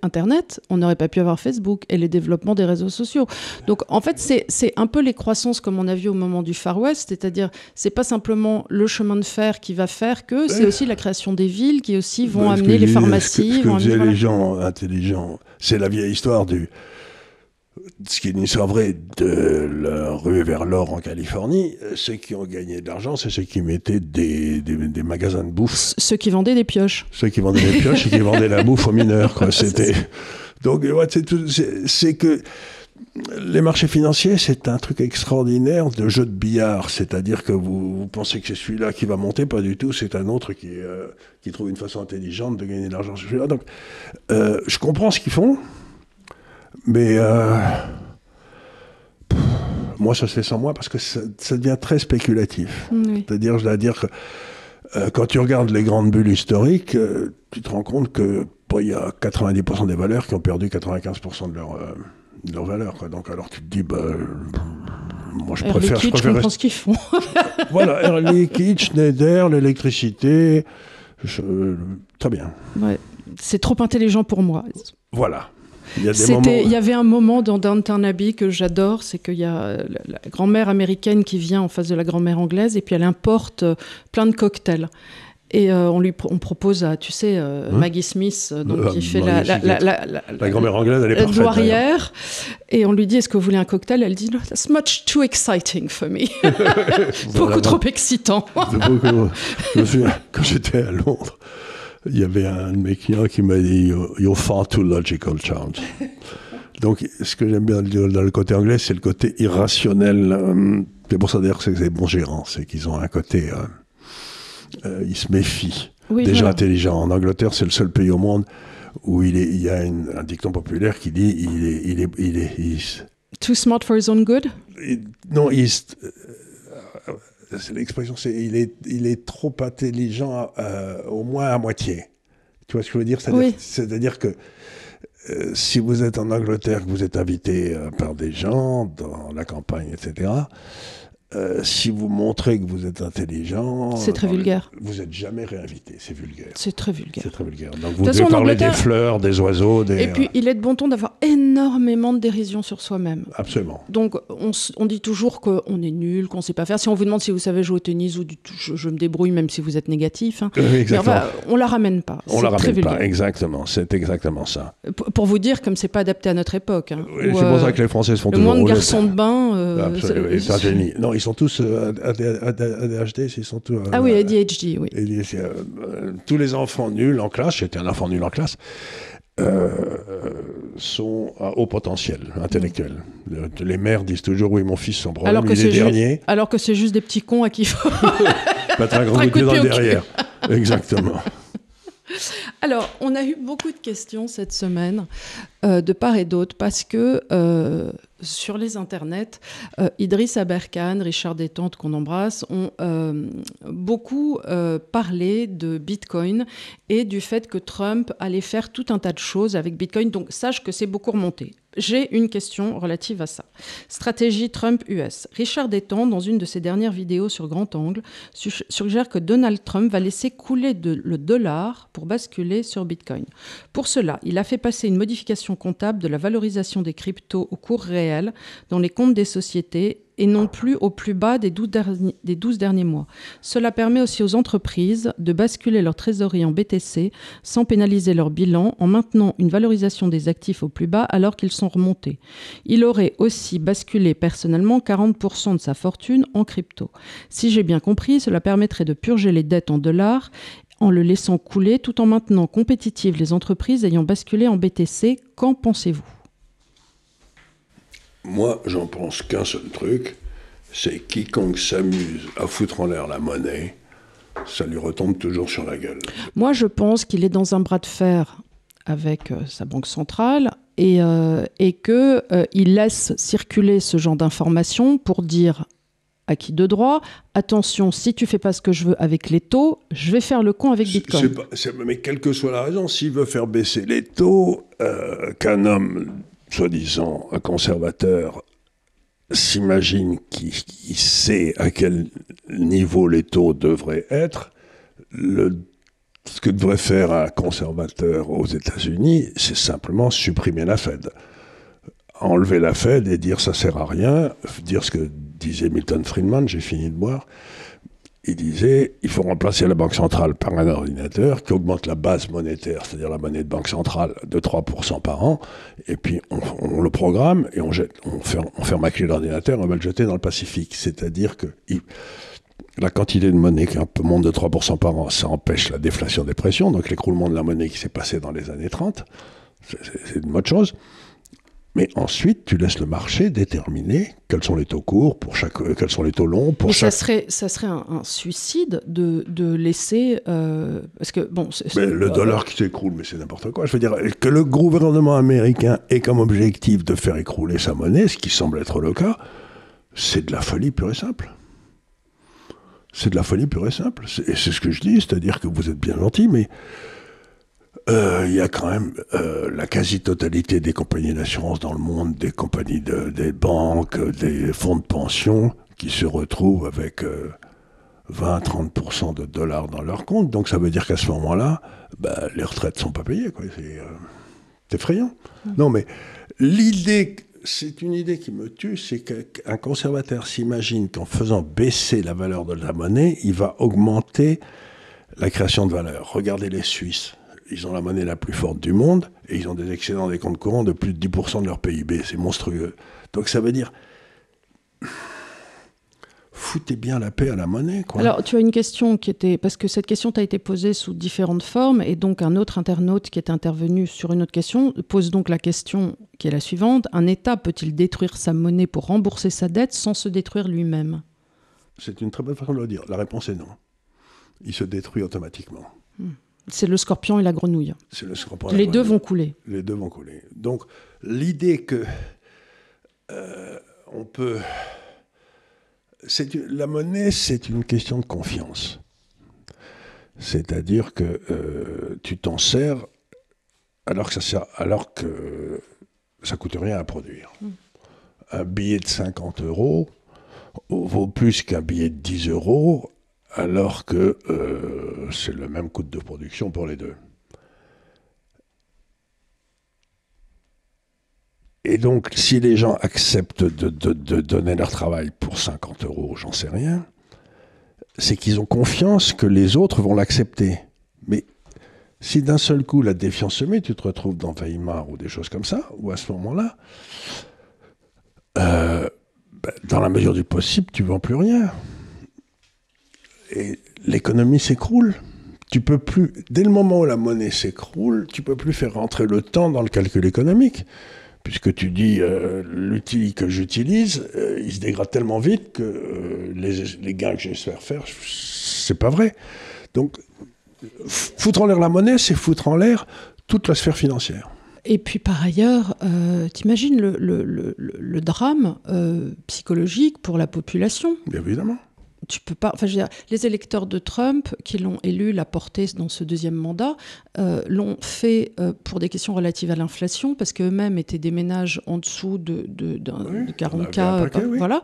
Internet, on n'aurait pas pu avoir Facebook et les développements des réseaux sociaux. Donc en fait, c'est un peu les croissances comme on a vu au moment du Far West, c'est-à-dire c'est pas simplement le chemin de fer qui va faire que, c'est aussi la création des villes qui aussi vont amener les pharmacies. Ce que disaient les gens intelligents, c'est la vieille histoire ce qui est une histoire vraie de la ruée vers l'or en Californie. Ceux qui ont gagné de l'argent, c'est ceux qui mettaient des magasins de bouffe. Ceux qui vendaient des pioches. Ceux qui vendaient des pioches et qui vendaient la bouffe aux mineurs, quoi. C'était... Donc, ouais, c'est que les marchés financiers, c'est un truc extraordinaire de jeu de billard. C'est-à-dire que vous pensez que c'est celui-là qui va monter, pas du tout. C'est un autre qui trouve une façon intelligente de gagner de l'argent sur celui-là. Donc, je comprends ce qu'ils font. Mais moi, ça se fait sans moi parce que ça devient très spéculatif. Oui. C'est-à-dire, je dois dire que quand tu regardes les grandes bulles historiques, tu te rends compte que il y a 90% des valeurs qui ont perdu 95% de leur valeur, quoi. Donc, alors tu te dis, moi, je préfère... Je comprends ce qu'ils font. Voilà, Air Liquide, Schneider, l'électricité, très bien. Ouais. C'est trop intelligent pour moi. Voilà. Il y avait un moment dans Downton Abbey que j'adore, c'est qu'il y a la grand-mère américaine qui vient en face de la grand-mère anglaise et puis elle importe plein de cocktails. Et on propose à, tu sais, Maggie Smith, qui fait la grand-mère anglaise, elle est parfaite. Douairière. Et on lui dit, est-ce que vous voulez un cocktail? Elle dit, no, that's much too exciting for me. Beaucoup trop excitant. Je me souviens, quand j'étais à Londres, il y avait un de mes clients qui m'a dit « You're far too logical, Charles ». Donc, ce que j'aime bien dans le côté anglais, c'est le côté irrationnel. C'est pour ça d'ailleurs que c'est des bons gérants, c'est qu'ils ont un côté... ils se méfient des gens intelligents. En Angleterre, c'est le seul pays au monde où il y a un dicton populaire qui dit il est too smart for his own good. Non, c'est l'expression, il est trop intelligent, au moins à moitié. Tu vois ce que je veux dire? C'est-à-dire que si vous êtes en Angleterre, que vous êtes invité par des gens dans la campagne, etc., si vous montrez que vous êtes intelligent... C'est très vulgaire. Vous n'êtes jamais réinvité, c'est vulgaire. C'est très vulgaire. C'est très vulgaire. Donc vous devez parler des fleurs, des oiseaux... Et puis il est de bon ton d'avoir énormément de dérision sur soi-même. Absolument. Donc on dit toujours qu'on est nul, qu'on ne sait pas faire. Si on vous demande si vous savez jouer au tennis ou je me débrouille même si vous êtes négatif. Hein. Exactement. Mais on ne la ramène pas. On ne la ramène pas, exactement. C'est exactement ça. Pour vous dire, comme ce n'est pas adapté à notre époque. Hein, oui, c'est pour ça que les Français se font toujours rouler. Le moins de garçons de bain... c'est un génie. Non, ils sont tous ADHD, ils sont tous... ah oui, ADHD, oui. Tous les enfants nuls en classe, j'étais un enfant nul en classe, sont à haut potentiel intellectuel. Les mères disent toujours, oui, mon fils, son problème, il est dernier. Alors que c'est juste des petits cons à qui il faut... Mettre un grand coup de pied dans le derrière. Exactement. Alors, on a eu beaucoup de questions cette semaine, de part et d'autre, parce que sur les internets, Idriss Aberkan, Richard Détente, qu'on embrasse, ont beaucoup parlé de Bitcoin et du fait que Trump allait faire tout un tas de choses avec Bitcoin. Donc, sache que c'est beaucoup remonté. J'ai une question relative à ça. Stratégie Trump-US. Richard Détente, dans une de ses dernières vidéos sur Grand Angle, suggère que Donald Trump va laisser couler le dollar pour basculer sur Bitcoin. Pour cela, il a fait passer une modification comptable de la valorisation des cryptos au cours réel dans les comptes des sociétés et non plus au plus bas des 12 derniers mois. Cela permet aussi aux entreprises de basculer leur trésorerie en BTC sans pénaliser leur bilan en maintenant une valorisation des actifs au plus bas alors qu'ils sont remontés. Il aurait aussi basculé personnellement 40% de sa fortune en crypto. Si j'ai bien compris, cela permettrait de purger les dettes en dollars en le laissant couler tout en maintenant compétitives les entreprises ayant basculé en BTC. Qu'en pensez-vous ? Moi, j'en pense qu'un seul truc, c'est quiconque s'amuse à foutre en l'air la monnaie, ça lui retombe toujours sur la gueule. Moi, je pense qu'il est dans un bras de fer avec sa banque centrale et qu'il laisse circuler ce genre d'informations pour dire à qui de droit, attention, si tu fais pas ce que je veux avec les taux, je vais faire le con avec Bitcoin. Mais quelle que soit la raison, s'il veut faire baisser les taux, qu'un homme, soi-disant un conservateur, s'imagine qu'il sait à quel niveau les taux devraient être, ce que devrait faire un conservateur aux États-Unis, c'est simplement supprimer la Fed. Enlever la Fed et dire ça sert à rien, dire ce que disait Milton Friedman, j'ai fini de boire, il disait il faut remplacer la banque centrale par un ordinateur qui augmente la base monétaire, c'est-à-dire la monnaie de banque centrale, de 3% par an, et puis on le programme et on ferme la clé l'ordinateur et on va le jeter dans le Pacifique. C'est-à-dire que la quantité de monnaie qui monte de 3% par an, ça empêche la déflation-dépression, donc l'écroulement de la monnaie qui s'est passé dans les années 30, c'est une bonne chose. Mais ensuite, tu laisses le marché déterminer quels sont les taux courts, quels sont les taux longs. Ça serait un suicide de laisser... parce que, bon, le dollar qui s'écroule, mais c'est n'importe quoi. Je veux dire, que le gouvernement américain ait comme objectif de faire écrouler sa monnaie, ce qui semble être le cas, c'est de la folie pure et simple. C'est de la folie pure et simple. Et c'est ce que je dis, c'est-à-dire que vous êtes bien gentil, mais... il y a quand même la quasi-totalité des compagnies d'assurance dans le monde, des compagnies des banques, des fonds de pension qui se retrouvent avec 20-30% de dollars dans leur compte. Donc ça veut dire qu'à ce moment-là, les retraites ne sont pas payées, quoi. C'est effrayant. Non, mais c'est une idée qui me tue, c'est qu'un conservateur s'imagine qu'en faisant baisser la valeur de la monnaie, il va augmenter la création de valeur. Regardez les Suisses. Ils ont la monnaie la plus forte du monde et ils ont des excédents des comptes courants de plus de 10% de leur PIB. C'est monstrueux. Donc ça veut dire... Foutez bien la paix à la monnaie, quoi. Alors, tu as une question qui était... Parce que cette question t'a été posée sous différentes formes et donc un autre internaute qui est intervenu sur une autre question pose donc la question qui est la suivante. Un État peut-il détruire sa monnaie pour rembourser sa dette sans se détruire lui-même ? C'est une très bonne façon de le dire. La réponse est non. Il se détruit automatiquement. C'est le scorpion et la grenouille. C'est le scorpion Les deux vont couler. Les deux vont couler. Donc, l'idée que on peut... La monnaie, c'est une question de confiance. C'est-à-dire que tu t'en sers alors que ça coûte rien à produire. Un billet de 50 € vaut plus qu'un billet de 10 € alors que c'est le même coût de production pour les deux. Et donc, si les gens acceptent de donner leur travail pour 50 €, j'en sais rien, c'est qu'ils ont confiance que les autres vont l'accepter. Mais si d'un seul coup la défiance se met, tu te retrouves dans Weimar ou des choses comme ça, ou à ce moment-là, dans la mesure du possible, tu ne vends plus rien. Et l'économie s'écroule. Tu peux plus, dès le moment où la monnaie s'écroule, tu ne peux plus faire rentrer le temps dans le calcul économique. Puisque tu dis, l'outil que j'utilise, il se dégrade tellement vite que les gains que j'espère faire, c'est pas vrai. Donc, foutre en l'air la monnaie, c'est foutre en l'air toute la sphère financière. Et puis par ailleurs, t'imagines le drame psychologique pour la population ? Bien évidemment. Tu peux pas. Enfin, je veux dire, les électeurs de Trump qui l'ont élu, l'a porté dans ce deuxième mandat, l'ont fait pour des questions relatives à l'inflation, parce qu'eux-mêmes étaient des ménages en dessous de 40K, voilà,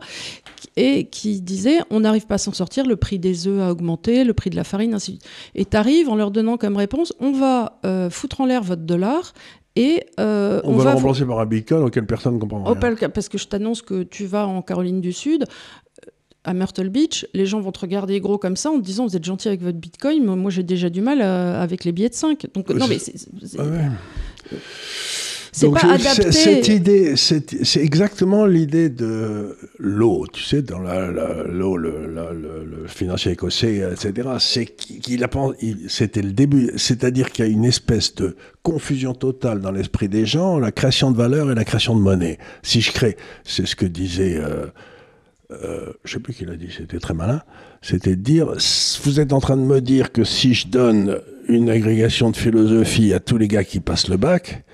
et qui disaient on n'arrive pas à s'en sortir, le prix des œufs a augmenté, le prix de la farine, ainsi de suite. Et t'arrives en leur donnant comme réponse on va foutre en l'air votre dollar. et on va le remplacer par un bitcoin auquel personne ne comprend rien. Parce que je t'annonce que tu vas en Caroline du Sud, à Myrtle Beach, les gens vont te regarder gros comme ça en te disant vous êtes gentil avec votre bitcoin, moi j'ai déjà du mal avec les billets de 5. Donc non mais c'est pas adapté. Cette idée, c'est exactement l'idée de l'eau, tu sais, dans l'eau, le financier écossais, etc. C'était le début, c'est-à-dire qu'il y a une espèce de confusion totale dans l'esprit des gens, la création de valeur et la création de monnaie. Si je crée, c'est ce que disait, je ne sais plus qui l'a dit, c'était très malin, c'était de dire, vous êtes en train de me dire que si je donne une agrégation de philosophie à tous les gars qui passent le bac,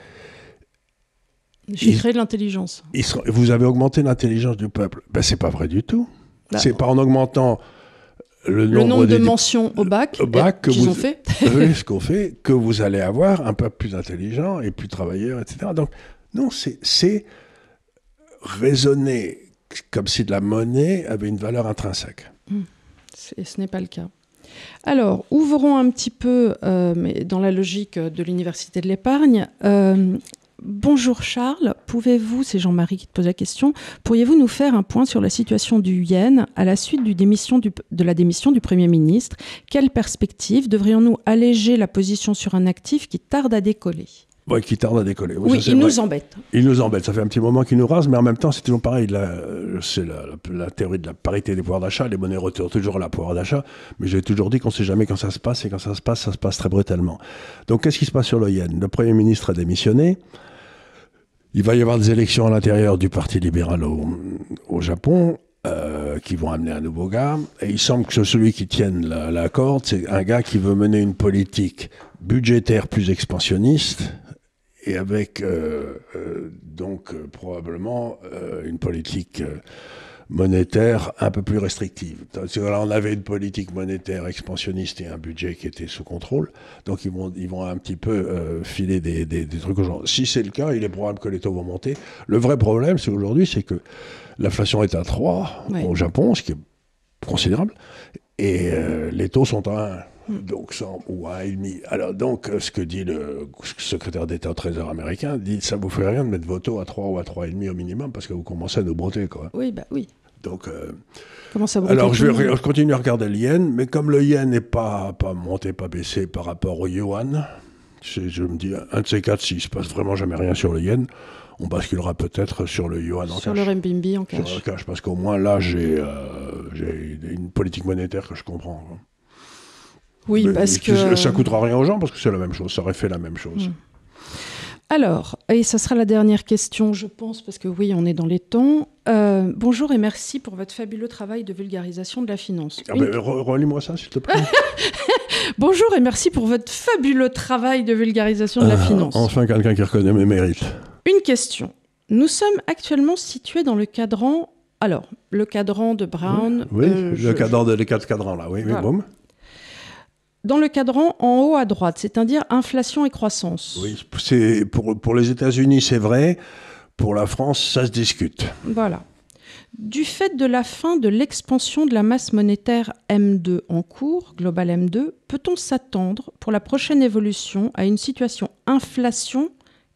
j'ai créé de l'intelligence. Vous avez augmenté l'intelligence du peuple. Ben, c'est pas vrai du tout. C'est pas en augmentant le nombre de mentions au bac qu'ils ont fait. Ce qu'on fait, que vous allez avoir un peuple plus intelligent et plus travailleur, etc. Donc, non, c'est raisonner comme si de la monnaie avait une valeur intrinsèque. Ce n'est pas le cas. Alors, ouvrons un petit peu, mais dans la logique de l'Université de l'épargne. Bonjour Charles, pouvez-vous, c'est Jean-Marie qui te pose la question, pourriez-vous nous faire un point sur la situation du yen à la suite de la démission du Premier ministre? Quelle perspective? Devrions-nous alléger la position sur un actif qui tarde à décoller? Oui, qui tarde à décoller. Oui, il nous embête. Il nous embête. Ça fait un petit moment qu'il nous rase, mais en même temps, c'est toujours pareil. C'est la théorie de la parité des pouvoirs d'achat. Les monnaies retournent toujours à la pouvoir d'achat. Mais j'ai toujours dit qu'on ne sait jamais quand ça se passe. Et quand ça se passe très brutalement. Donc, qu'est-ce qui se passe sur le yen? Le Premier ministre a démissionné. Il va y avoir des élections à l'intérieur du Parti libéral au Japon. Qui vont amener un nouveau gars. Et il semble que celui qui tienne la corde, c'est un gars qui veut mener une politique budgétaire plus expansionniste et avec probablement une politique monétaire un peu plus restrictive. Là, on avait une politique monétaire expansionniste et un budget qui était sous contrôle. Donc, ils vont un petit peu filer des trucs aux gens. Si c'est le cas, il est probable que les taux vont monter. Le vrai problème, aujourd'hui, c'est que l'inflation est à 3 au Japon, ce qui est considérable. Et les taux sont à 1. Donc 100 ou à 1,5. Alors donc, ce que dit le secrétaire d'État au Trésor américain, dit ça vous fait rien de mettre vos taux à 3 ou à 3,5 au minimum parce que vous commencez à nous broter, quoi. Oui, bah oui. Donc, comment ça broter? Alors je continue à regarder le yen, mais comme le yen n'est pas monté, pas baissé par rapport au yuan, je me dis, un de ces quatre, s'il se passe vraiment jamais rien sur le yen, on basculera peut-être sur le yuan en cash. Sur le renminbi en cash. Sur le cash, parce qu'au moins là, j'ai une politique monétaire que je comprends, quoi. Oui, mais parce que... Ça ne coûtera rien aux gens parce que c'est la même chose, ça aurait fait la même chose. Alors, et ça sera la dernière question, je pense, parce que oui, on est dans les temps. Bonjour et merci pour votre fabuleux travail de vulgarisation de la finance. Relis-moi ça, s'il te plaît. Bonjour et merci pour votre fabuleux travail de vulgarisation de la finance. Enfin, quelqu'un qui reconnaît mes mérites. Une question. Nous sommes actuellement situés dans le cadran... Alors, le cadran de Brown... Oui, cadran les 4 cadrans, là, oui, voilà. Boum. Dans le cadran en haut à droite, c'est-à-dire inflation et croissance. Oui, pour les États-Unis, c'est vrai. Pour la France, ça se discute. Voilà. Du fait de la fin de l'expansion de la masse monétaire M2 en cours, global M2, peut-on s'attendre pour la prochaine évolution à une situation inflation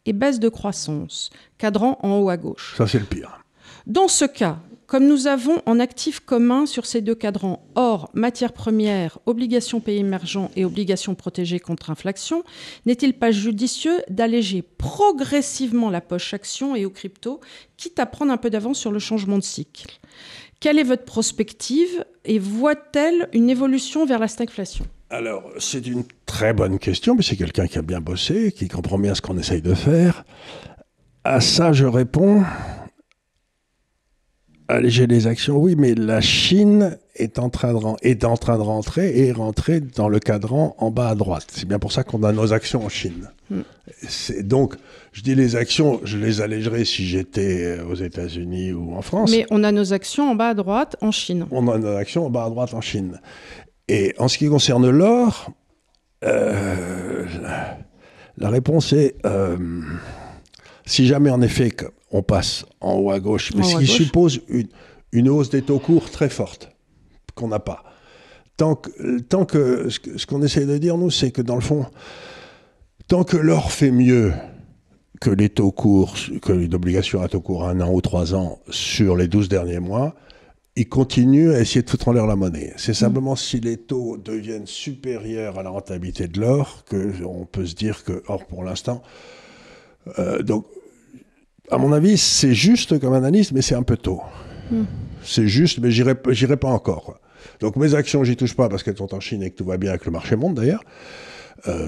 et baisse de croissance? Cadran en haut à gauche. Ça, c'est le pire. Dans ce cas, comme nous avons en actifs communs sur ces deux cadrans, or, matières premières, obligations pays émergents et obligations protégées contre inflation, n'est-il pas judicieux d'alléger progressivement la poche action et aux cryptos, quitte à prendre un peu d'avance sur le changement de cycle? Quelle est votre prospective et voit-elle une évolution vers la stagflation? Alors, c'est une très bonne question, mais c'est quelqu'un qui a bien bossé, qui comprend bien ce qu'on essaye de faire. À ça, je réponds... Alléger les actions, oui, mais la Chine est en train de rentrer dans le cadran en bas à droite. C'est bien pour ça qu'on a nos actions en Chine. Donc, je dis les actions, je les allégerais si j'étais aux États-Unis ou en France. Mais on a nos actions en bas à droite en Chine. On a nos actions en bas à droite en Chine. Et en ce qui concerne l'or, la réponse est... si jamais, en effet, on passe en haut à gauche, mais ce qui suppose une hausse des taux courts très forte, qu'on n'a pas. Tant que ce qu'on essaie de dire, nous, c'est que dans le fond, tant que l'or fait mieux que les taux courts, que une obligation à taux court à 1 an ou 3 ans sur les 12 derniers mois, ils continuent à essayer de foutre en l'air la monnaie. C'est simplement si les taux deviennent supérieurs à la rentabilité de l'or qu'on peut se dire que, or pour l'instant, donc à mon avis, c'est juste comme analyse, mais c'est un peu tôt. C'est juste, mais j'irai pas encore, quoi. Donc mes actions, j'y touche pas parce qu'elles sont en Chine et que tout va bien, que le marché monte d'ailleurs,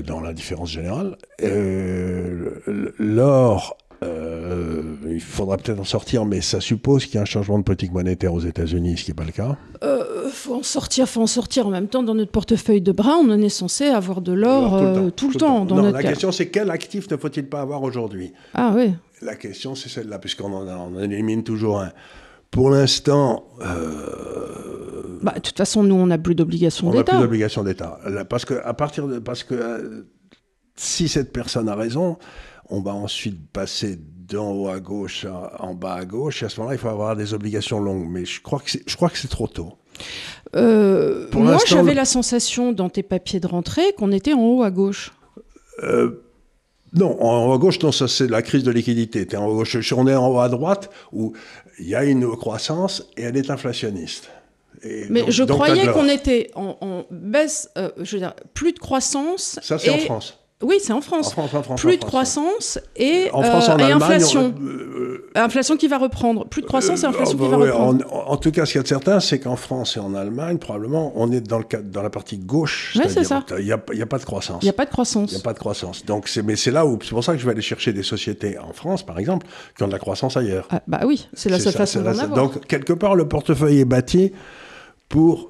dans la différence générale. L'or, il faudra peut-être en sortir, mais ça suppose qu'il y a un changement de politique monétaire aux États-Unis, ce qui n'est pas le cas. Faut en sortir. En même temps, dans notre portefeuille de bras, on en est censé avoir de l'or tout le temps. Dans notre la question, c'est quel actif ne faut-il pas avoir aujourd'hui? Ah oui. La question, c'est celle-là, puisqu'on en élimine toujours un. Pour l'instant... de toute façon, nous, on n'a plus d'obligation d'État. On n'a plus d'obligation d'État. Parce que si cette personne a raison, on va ensuite passer d'en haut à gauche en bas à gauche, et à ce moment-là, il faut avoir des obligations longues. Mais je crois que c'est trop tôt. Moi, j'avais la sensation, dans tes papiers de rentrée, qu'on était en haut à gauche. Non, en haut à gauche, non, ça c'est la crise de liquidité. On est en haut à droite, où il y a une croissance et elle est inflationniste. Mais je croyais qu'on était en baisse, je veux dire, plus de croissance. Ça, c'est en France. Oui, c'est en France. Plus de croissance et Allemagne, inflation. Inflation qui va reprendre. Plus de croissance et inflation qui va reprendre. En tout cas, ce qu'il y a de certain, c'est qu'en France et en Allemagne, probablement, on est dans la partie gauche. Oui, c'est ça. Il n'y a pas de croissance. Il n'y a pas de croissance. Il n'y a pas de croissance. Donc, c'est pour ça que je vais aller chercher des sociétés en France, par exemple, qui ont de la croissance ailleurs. Ah, bah oui, c'est la seule façon d'en avoir. Donc, quelque part, le portefeuille est bâti pour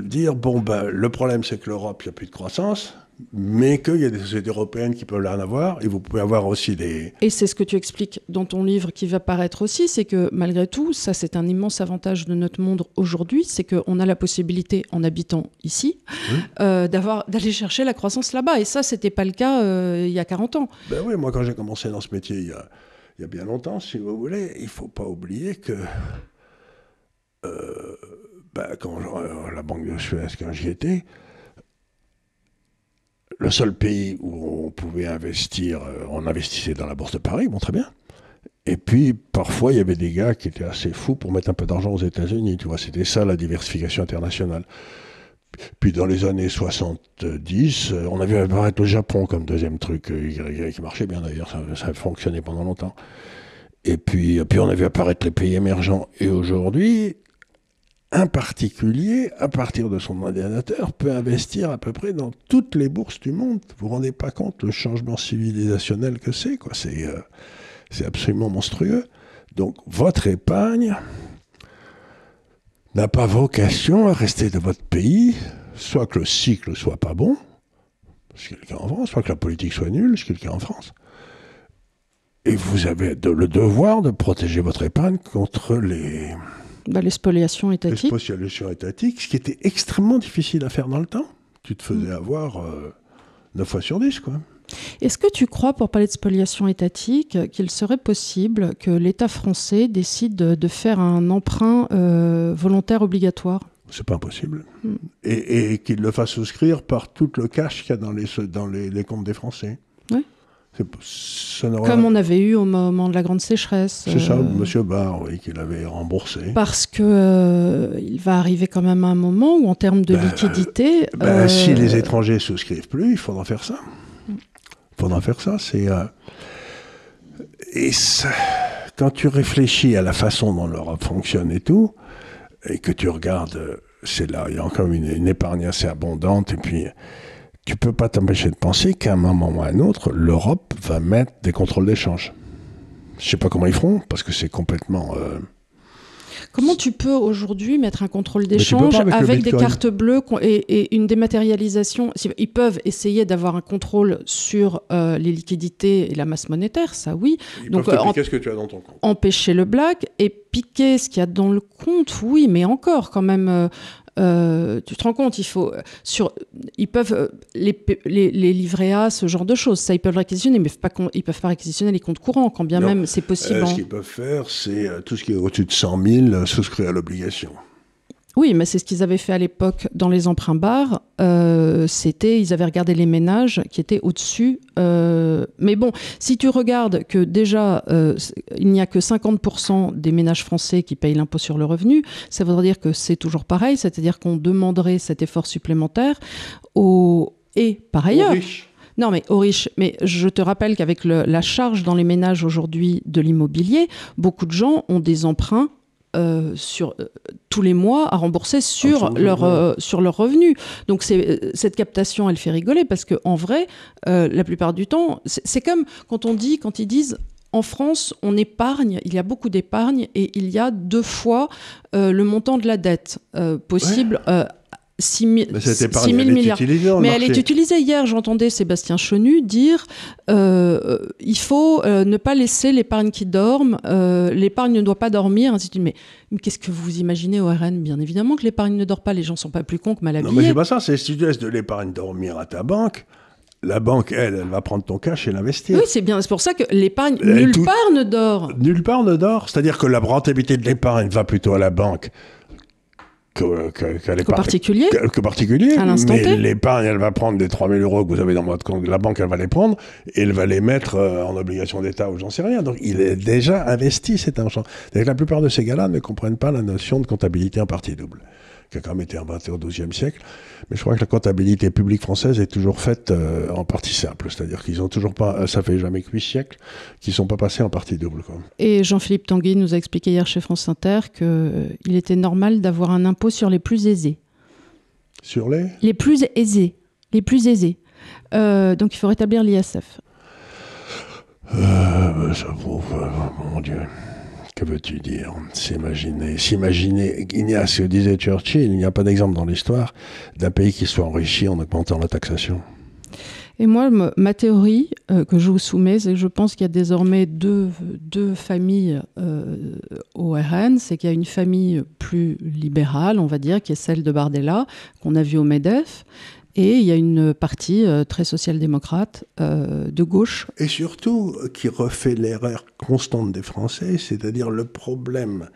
dire, le problème, c'est que l'Europe, il n'y a plus de croissance, mais qu'il y a des sociétés européennes qui peuvent en avoir, et vous pouvez avoir aussi des... Et c'est ce que tu expliques dans ton livre qui va paraître aussi, c'est que malgré tout, ça c'est un immense avantage de notre monde aujourd'hui, c'est qu'on a la possibilité, en habitant ici, d'aller chercher la croissance là-bas. Et ça, c'était pas le cas il y a 40 ans. Ben oui, moi quand j'ai commencé dans ce métier il y a bien longtemps, si vous voulez, il faut pas oublier que... quand la Banque de Suez, quand j'y étais, le seul pays où on pouvait investir, on investissait dans la Bourse de Paris, bon, très bien. Et puis, parfois, il y avait des gars qui étaient assez fous pour mettre un peu d'argent aux États-Unis, tu vois, c'était ça la diversification internationale. Puis dans les années 70, on a vu apparaître le Japon comme deuxième truc, qui marchait bien d'ailleurs, ça a fonctionné pendant longtemps. Et puis on a vu apparaître les pays émergents. Et aujourd'hui... un particulier, à partir de son ordinateur, peut investir à peu près dans toutes les bourses du monde. Vous vous rendez pas compte le changement civilisationnel que c'est, quoi. C'est absolument monstrueux. Donc, votre épargne n'a pas vocation à rester de votre pays, soit que le cycle soit pas bon, ce qui est le cas en France, soit que la politique soit nulle, ce qui est le cas en France. Et vous avez le devoir de protéger votre épargne contre les spoliations étatiques. Les spoliations étatiques, ce qui était extrêmement difficile à faire dans le temps. Tu te faisais avoir 9 fois sur 10, quoi. Est-ce que tu crois, pour parler de spoliation étatique, qu'il serait possible que l'État français décide de faire un emprunt volontaire obligatoire ? C'est pas impossible. Et qu'il le fasse souscrire par tout le cash qu'il y a dans les comptes des Français. Oui. Comme on avait eu au moment de la grande sécheresse. C'est ça, M. Barre, oui, qui l'avait remboursé. Parce que il va arriver quand même un moment où, en termes de liquidité... si les étrangers souscrivent plus, il faudra faire ça. Il faudra faire ça. Et ça, quand tu réfléchis à la façon dont l'Europe fonctionne et tout, et que tu regardes, c'est là, il y a encore une épargne assez abondante, et puis... tu ne peux pas t'empêcher de penser qu'à un moment ou à un autre, l'Europe va mettre des contrôles d'échange. Je ne sais pas comment ils feront, parce que c'est complètement... Comment tu peux aujourd'hui mettre un contrôle d'échange avec des cartes bleues et une dématérialisation ? Ils peuvent essayer d'avoir un contrôle sur les liquidités et la masse monétaire, ça oui. Donc, piquer ce que tu as dans ton compte. Empêcher le black et piquer ce qu'il y a dans le compte, oui, mais encore quand même... tu te rends compte, ils peuvent les livrets A, ce genre de choses, ça ils peuvent réquisitionner, mais ils peuvent pas réquisitionner les comptes courants, quand bien même c'est possible. Ce qu'ils peuvent faire, c'est tout ce qui est au-dessus de 100 000 souscrire à l'obligation. Oui, mais c'est ce qu'ils avaient fait à l'époque dans les emprunts bars. Ils avaient regardé les ménages qui étaient au-dessus. Mais bon, si tu regardes que déjà, il n'y a que 50% des ménages français qui payent l'impôt sur le revenu, ça voudrait dire que c'est toujours pareil, c'est-à-dire qu'on demanderait cet effort supplémentaire et par ailleurs... Non, mais aux riches. Mais je te rappelle qu'avec la charge dans les ménages aujourd'hui de l'immobilier, beaucoup de gens ont des emprunts tous les mois à rembourser sur leur revenu. Donc cette captation, elle fait rigoler parce qu'en vrai, la plupart du temps, c'est comme quand ils disent en France, on épargne, il y a beaucoup d'épargne et il y a 2 fois le montant de la dette possible. Ouais. 6 000 milliards. Mais elle est utilisée. Hier, j'entendais Sébastien Chenu dire il faut ne pas laisser l'épargne qui dorme, l'épargne ne doit pas dormir, ainsi de suite. Mais qu'est-ce que vous imaginez au RN? Bien évidemment que l'épargne ne dort pas, les gens ne sont pas plus cons que mal habillés. Non, mais c'est pas ça, c'est si tu laisses de l'épargne dormir à ta banque, la banque, elle va prendre ton cash et l'investir. Oui, c'est bien. C'est pour ça que l'épargne, nulle part ne dort. Nulle part ne dort. C'est-à-dire que la rentabilité de l'épargne va plutôt à la banque qu'au particulier. À l'instant T. L'épargne, elle va prendre des 3 000 € que vous avez dans votre compte. La banque, elle va les prendre et elle va les mettre en obligation d'État ou j'en sais rien. Donc, il est déjà investi, cet argent. C'est-à-dire que la plupart de ces gars-là ne comprennent pas la notion de comptabilité en partie double, qui a quand même été inventée au XIIe siècle. Mais je crois que la comptabilité publique française est toujours faite en partie simple. C'est-à-dire qu'ils n'ont toujours pas, ça fait jamais que 8 siècles, qu'ils ne sont pas passés en partie double. Quoi. Et Jean-Philippe Tanguy nous a expliqué hier chez France Inter qu'il était normal d'avoir un impôt sur les plus aisés. Sur les plus aisés. Les plus aisés. Donc il faut rétablir l'ISF. Mon Dieu. Que veux-tu dire? S'imaginer. Il y a, ce que disait Churchill, il n'y a pas d'exemple dans l'histoire d'un pays qui soit enrichi en augmentant la taxation. Et moi, ma théorie que je vous soumets, c'est que je pense qu'il y a désormais deux familles au RN. C'est qu'il y a une famille plus libérale, on va dire, qui est celle de Bardella, qu'on a vue au MEDEF. Et il y a une partie très social-démocrate de gauche. Et surtout, qui refait l'erreur constante des Français, c'est-à-dire le problème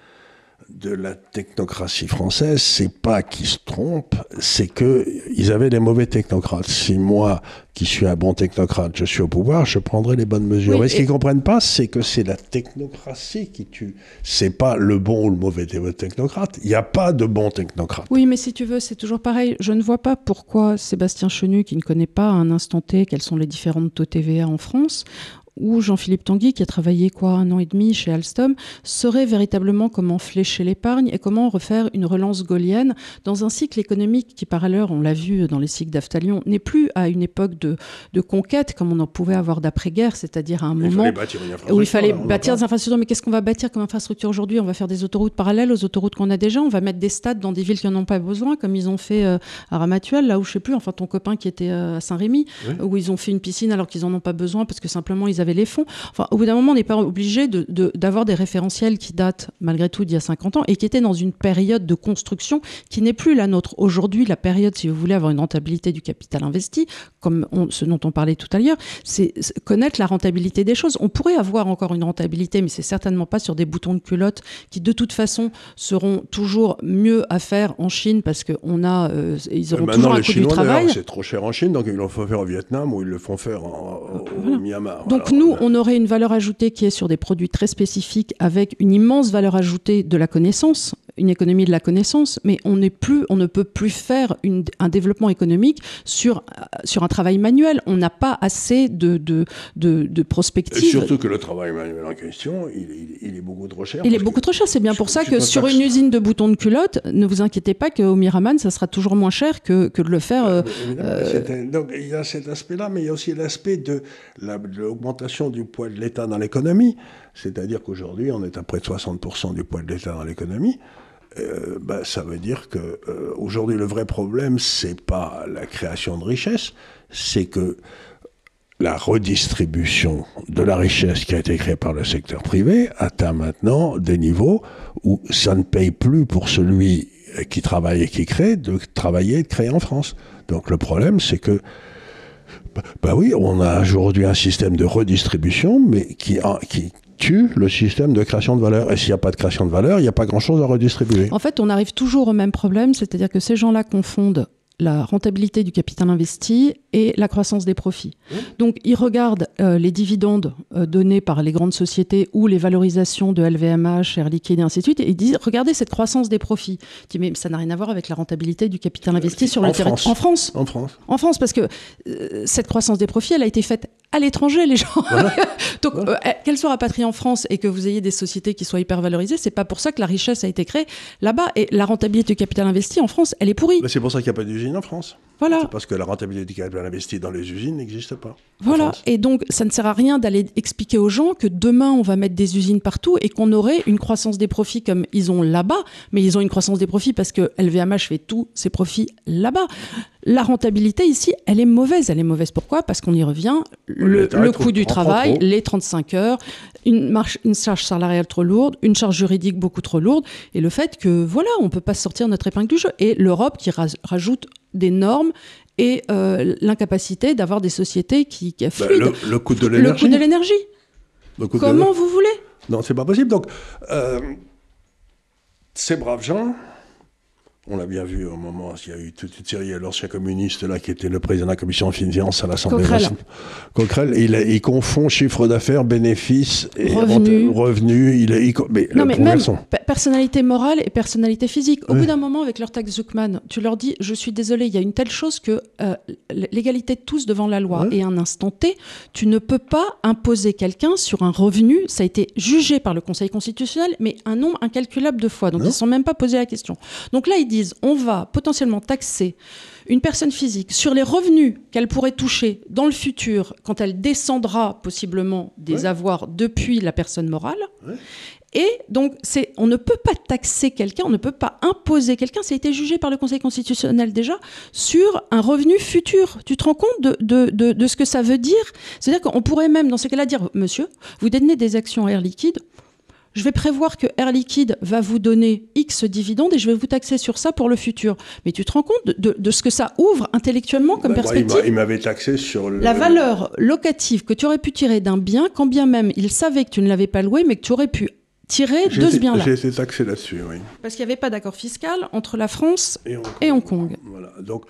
de la technocratie française, c'est pas qu'ils se trompent, c'est qu'ils avaient des mauvais technocrates. Si moi, qui suis un bon technocrate, je suis au pouvoir, je prendrai les bonnes mesures. Oui, mais ce qu'ils comprennent pas, c'est que c'est la technocratie qui tue. C'est pas le bon ou le mauvais technocrate. Il n'y a pas de bon technocrate. Oui, mais si tu veux, c'est toujours pareil. Je ne vois pas pourquoi Sébastien Chenu, qui ne connaît pas à un instant T quels sont les différentes taux TVA en France, ou Jean-Philippe Tanguy, qui a travaillé 1 an et demi chez Alstom, saurait véritablement comment flécher l'épargne et comment refaire une relance gaullienne dans un cycle économique qui, par ailleurs, on l'a vu dans les cycles d'Aftalion, n'est plus à une époque de conquête comme on en pouvait avoir d'après-guerre, c'est-à-dire à un moment où il fallait bâtir des infrastructures. Mais qu'est-ce qu'on va bâtir comme infrastructure aujourd'hui? On va faire des autoroutes parallèles aux autoroutes qu'on a déjà, on va mettre des stades dans des villes qui n'en ont pas besoin, comme ils ont fait à Ramatuelle, là où je sais plus, enfin ton copain qui était à Saint-Rémy, où ils ont fait une piscine alors qu'ils n'en ont pas besoin parce que simplement ils avaient les fonds. Enfin, au bout d'un moment, on n'est pas obligé d'avoir des référentiels qui datent malgré tout d'il y a 50 ans et qui étaient dans une période de construction qui n'est plus la nôtre. Aujourd'hui, la période, si vous voulez avoir une rentabilité du capital investi, comme ce dont on parlait tout à l'heure, c'est connaître la rentabilité des choses. On pourrait avoir encore une rentabilité, mais c'est certainement pas sur des boutons de culotte qui, de toute façon, seront toujours mieux à faire en Chine parce qu'ils auront toujours un coût du travail. C'est trop cher en Chine, donc ils le font faire au Vietnam ou ils le font faire au Myanmar. Donc nous, on aurait une valeur ajoutée qui est sur des produits très spécifiques avec une immense valeur ajoutée de la connaissance, une économie de la connaissance, mais on ne peut plus faire un développement économique sur un travail manuel. On n'a pas assez de prospective. Et surtout que le travail manuel en question, il est beaucoup trop cher. Il est beaucoup trop cher. C'est bien pour ça que sur une usine de boutons de culotte, ne vous inquiétez pas qu'au Miraman, ça sera toujours moins cher que de le faire. Donc il y a cet aspect-là, mais il y a aussi l'aspect de l'augmentation du poids de l'État dans l'économie. C'est-à-dire qu'aujourd'hui, on est à près de 60% du poids de l'État dans l'économie. Ça veut dire que aujourd'hui le vrai problème c'est pas la création de richesse, c'est que la redistribution de la richesse qui a été créée par le secteur privé atteint maintenant des niveaux où ça ne paye plus pour celui qui travaille et qui crée de travailler et de créer en France. Donc le problème c'est que Bah oui, on a aujourd'hui un système de redistribution, mais qui tue le système de création de valeur. Et s'il n'y a pas de création de valeur, il n'y a pas grand-chose à redistribuer. En fait, on arrive toujours au même problème, c'est-à-dire que ces gens-là confondent la rentabilité du capital investi et la croissance des profits. Donc, ils regardent les dividendes donnés par les grandes sociétés ou les valorisations de LVMH, Air Liquide et ainsi de suite, et ils disent, regardez cette croissance des profits. Je dis, mais ça n'a rien à voir avec la rentabilité du capital investi sur le territoire. En France. En France, parce que cette croissance des profits, elle a été faite à l'étranger, les gens. Voilà. Donc, qu'elle soit rapatriée en France et que vous ayez des sociétés qui soient hyper valorisées, c'est pas pour ça que la richesse a été créée là-bas. Et la rentabilité du capital investi en France, elle est pourrie. Mais c'est pour ça qu'il n'y a pas d'usine en France. Voilà. C'est parce que la rentabilité du capital investi dans les usines n'existe pas. Voilà. Et donc, ça ne sert à rien d'aller expliquer aux gens que demain, on va mettre des usines partout et qu'on aurait une croissance des profits comme ils ont là-bas. Mais ils ont une croissance des profits parce que LVMH fait tous ses profits là-bas. La rentabilité ici, elle est mauvaise. Elle est mauvaise pourquoi ? Parce qu'on y revient. Le coût du travail, les 35 heures, une charge salariale trop lourde, une charge juridique beaucoup trop lourde, et le fait que, voilà, on ne peut pas sortir notre épingle du jeu. Et l'Europe qui rajoute des normes et l'incapacité d'avoir des sociétés qui fluident. Le coût de l'énergie. Le coût de l'énergie. Comment vous voulez ? Non, c'est pas possible. Donc, ces braves gens, on l'a bien vu au moment, il y a eu toute une série, l'ancien communiste là, qui était le président de la commission de finances à l'Assemblée nationale. Coquerel, il confond chiffre d'affaires, bénéfices et revenus. Mais même personnalité morale et personnalité physique. Au bout d'un moment, avec leur taxe Zuckman, tu leur dis, je suis désolé, il y a une telle chose que l'égalité de tous devant la loi. Et à un instant T, tu ne peux pas imposer quelqu'un sur un revenu. Ça a été jugé par le Conseil constitutionnel, mais un nombre incalculable de fois. Donc, ils ne se sont même pas posé la question. Donc là, ils disent, on va potentiellement taxer une personne physique sur les revenus qu'elle pourrait toucher dans le futur quand elle descendra possiblement des avoirs depuis la personne morale. Et donc, on ne peut pas taxer quelqu'un, on ne peut pas imposer quelqu'un, ça a été jugé par le Conseil constitutionnel déjà, sur un revenu futur. Tu te rends compte de ce que ça veut dire ? C'est-à-dire qu'on pourrait même, dans ces cas-là, dire, monsieur, vous détenez des actions Air Liquide, je vais prévoir que Air Liquide va vous donner X dividendes et je vais vous taxer sur ça pour le futur. Mais tu te rends compte de ce que ça ouvre intellectuellement comme perspective ? Il m'avait taxé sur la valeur locative que tu aurais pu tirer d'un bien, quand bien même il savait que tu ne l'avais pas loué, mais que tu aurais pu tirer de ce bien-là. J'ai été taxé là-dessus, oui. Parce qu'il n'y avait pas d'accord fiscal entre la France et Hong Kong. Voilà. Donc,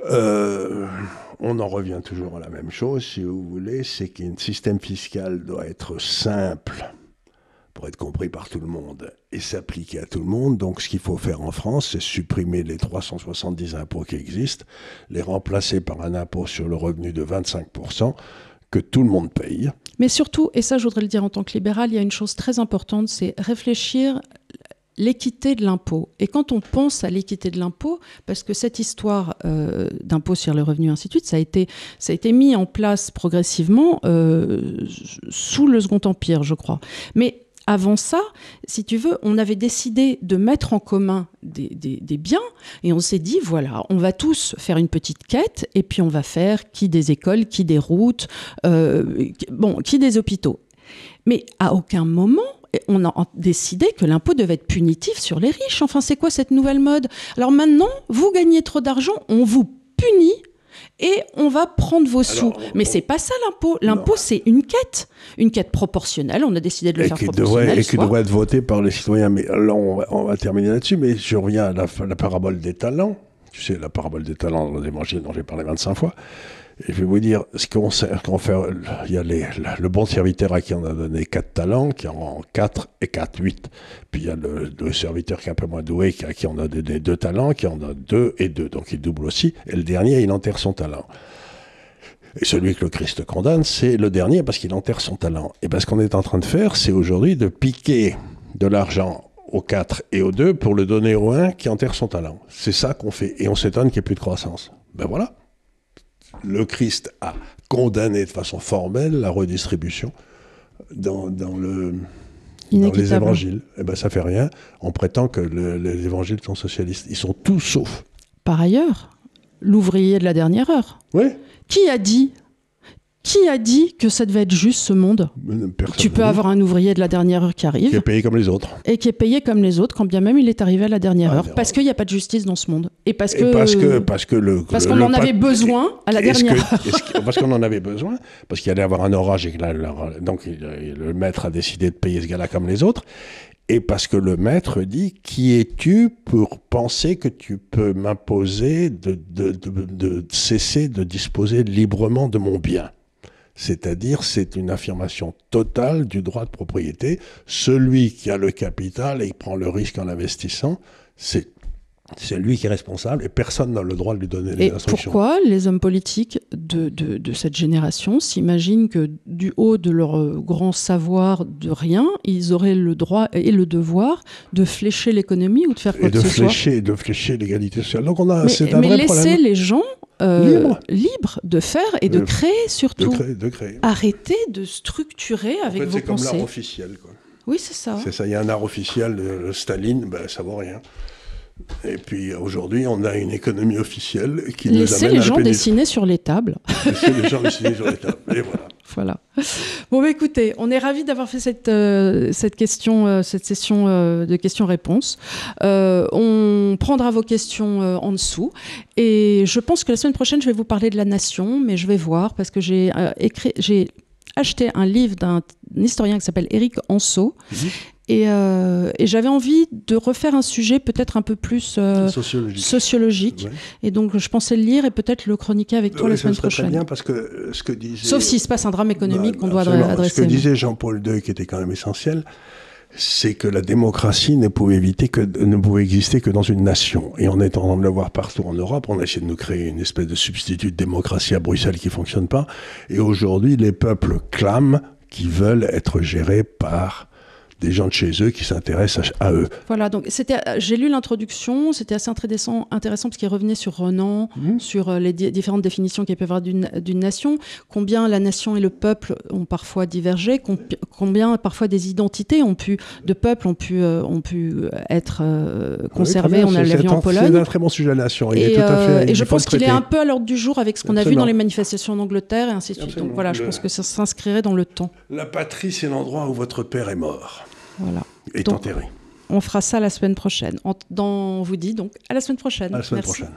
on en revient toujours à la même chose, si vous voulez, c'est qu'un système fiscal doit être simple pour être compris par tout le monde et s'appliquer à tout le monde. Donc, ce qu'il faut faire en France, c'est supprimer les 370 impôts qui existent, les remplacer par un impôt sur le revenu de 25% que tout le monde paye. Mais surtout, et ça je voudrais le dire en tant que libéral, il y a une chose très importante, c'est réfléchir l'équité de l'impôt. Et quand on pense à l'équité de l'impôt, parce que cette histoire d'impôt sur le revenu, ainsi de suite, ça a été mis en place progressivement sous le Second Empire, je crois. Mais avant ça, si tu veux, on avait décidé de mettre en commun des biens et on s'est dit, voilà, on va tous faire une petite quête et puis on va faire qui des écoles, qui des routes, qui des hôpitaux. Mais à aucun moment, on a décidé que l'impôt devait être punitif sur les riches. Enfin, c'est quoi cette nouvelle mode ? Alors maintenant, vous gagnez trop d'argent, on vous punit et on va prendre vos sous. Mais c'est pas ça l'impôt. L'impôt, c'est une quête proportionnelle. On a décidé de le faire proportionnel. Et qui devrait être votée par les citoyens. Mais là, on va terminer là-dessus. Mais je reviens à la parabole des talents. Tu sais, la parabole des talents dans l'évangile dont j'ai parlé 25 fois. Et je vais vous dire, il y a le bon serviteur à qui on a donné 4 talents, qui en rend 4 et 4, 8. Puis il y a le serviteur qui est un peu moins doué, à qui on a donné 2 talents, qui en a 2 et 2. Donc il double aussi. Et le dernier, il enterre son talent. Et celui que le Christ condamne, c'est le dernier parce qu'il enterre son talent. Et bien ce qu'on est en train de faire, c'est aujourd'hui de piquer de l'argent aux 4 et aux 2 pour le donner au 1 qui enterre son talent. C'est ça qu'on fait. Et on s'étonne qu'il n'y ait plus de croissance. Ben voilà. Le Christ a condamné de façon formelle la redistribution dans les évangiles. Eh ben, ça fait rien. On prétend que les évangiles sont socialistes. Ils sont tous saufs. Par ailleurs, l'ouvrier de la dernière heure. Oui. Qui a dit Qui a dit que ça devait être juste ce monde ? Tu peux avoir un ouvrier de la dernière heure qui arrive. Qui est payé comme les autres. Et qui est payé comme les autres, quand bien même il est arrivé à la dernière heure. Parce qu'il n'y a pas de justice dans ce monde. Et parce qu'on en avait besoin à la dernière heure. Parce qu'on en avait besoin, parce qu'il allait y avoir un orage et que donc le maître a décidé de payer ce gars-là comme les autres. Et parce que le maître dit « Qui es-tu pour penser que tu peux m'imposer de cesser de disposer librement de mon bien ?» C'est-à-dire, c'est une affirmation totale du droit de propriété. Celui qui a le capital et qui prend le risque en investissant, c'est lui qui est responsable et personne n'a le droit de lui donner des instructions. Et pourquoi les hommes politiques de cette génération s'imaginent que du haut de leur grand savoir de rien, ils auraient le droit et le devoir de flécher l'économie ou de faire quoi que ce soit ? Et de flécher l'égalité sociale. Donc c'est un vrai problème. Mais laisser les gens libres de faire et de créer surtout. De créer. Arrêtez de structurer avec vos pensées. C'est comme l'art officiel, quoi. Oui, c'est ça. C'est ça. Il y a un art officiel de Staline, ça vaut rien. Et puis aujourd'hui, on a une économie officielle qui nous amène à Laissez les gens dessiner sur les tables. Laissez les gens dessiner sur les tables. Et voilà. Voilà. Bon, écoutez, on est ravis d'avoir fait cette session de questions-réponses. On prendra vos questions en dessous. Et je pense que la semaine prochaine, je vais vous parler de la nation, mais je vais voir, parce que j'ai acheté un livre d'un historien qui s'appelle Éric Anseau. Et j'avais envie de refaire un sujet peut-être un peu plus sociologique. Ouais. Et donc, je pensais le lire et peut-être le chroniquer avec toi la semaine prochaine. Très bien parce que ce que disait... Sauf s'il se passe un drame économique qu'on doit adresser. Ce que disait Jean-Paul II, qui était quand même essentiel, c'est que la démocratie ne pouvait exister que dans une nation. Et on est en train de le voir partout en Europe. On a essayé de nous créer une espèce de substitut de démocratie à Bruxelles qui ne fonctionne pas. Et aujourd'hui, les peuples clament qu'ils veulent être gérés par des gens de chez eux qui s'intéressent à eux. Voilà, donc j'ai lu l'introduction, c'était assez intéressant parce qu'il revenait sur Renan, sur les différentes définitions qu'il peut y avoir d'une nation, combien la nation et le peuple ont parfois divergé, combien parfois des identités de peuples ont pu être conservées. On l'a vu en Pologne. C'est un très bon sujet, la nation. Et je pense qu'il est un peu à l'ordre du jour avec ce qu'on a vu dans les manifestations en Angleterre et ainsi de suite. Donc voilà, je pense que ça s'inscrirait dans le temps. La patrie, c'est l'endroit où votre père est mort. Voilà. Est enterré. On fera ça la semaine prochaine. On vous dit donc à la semaine prochaine. À la semaine prochaine.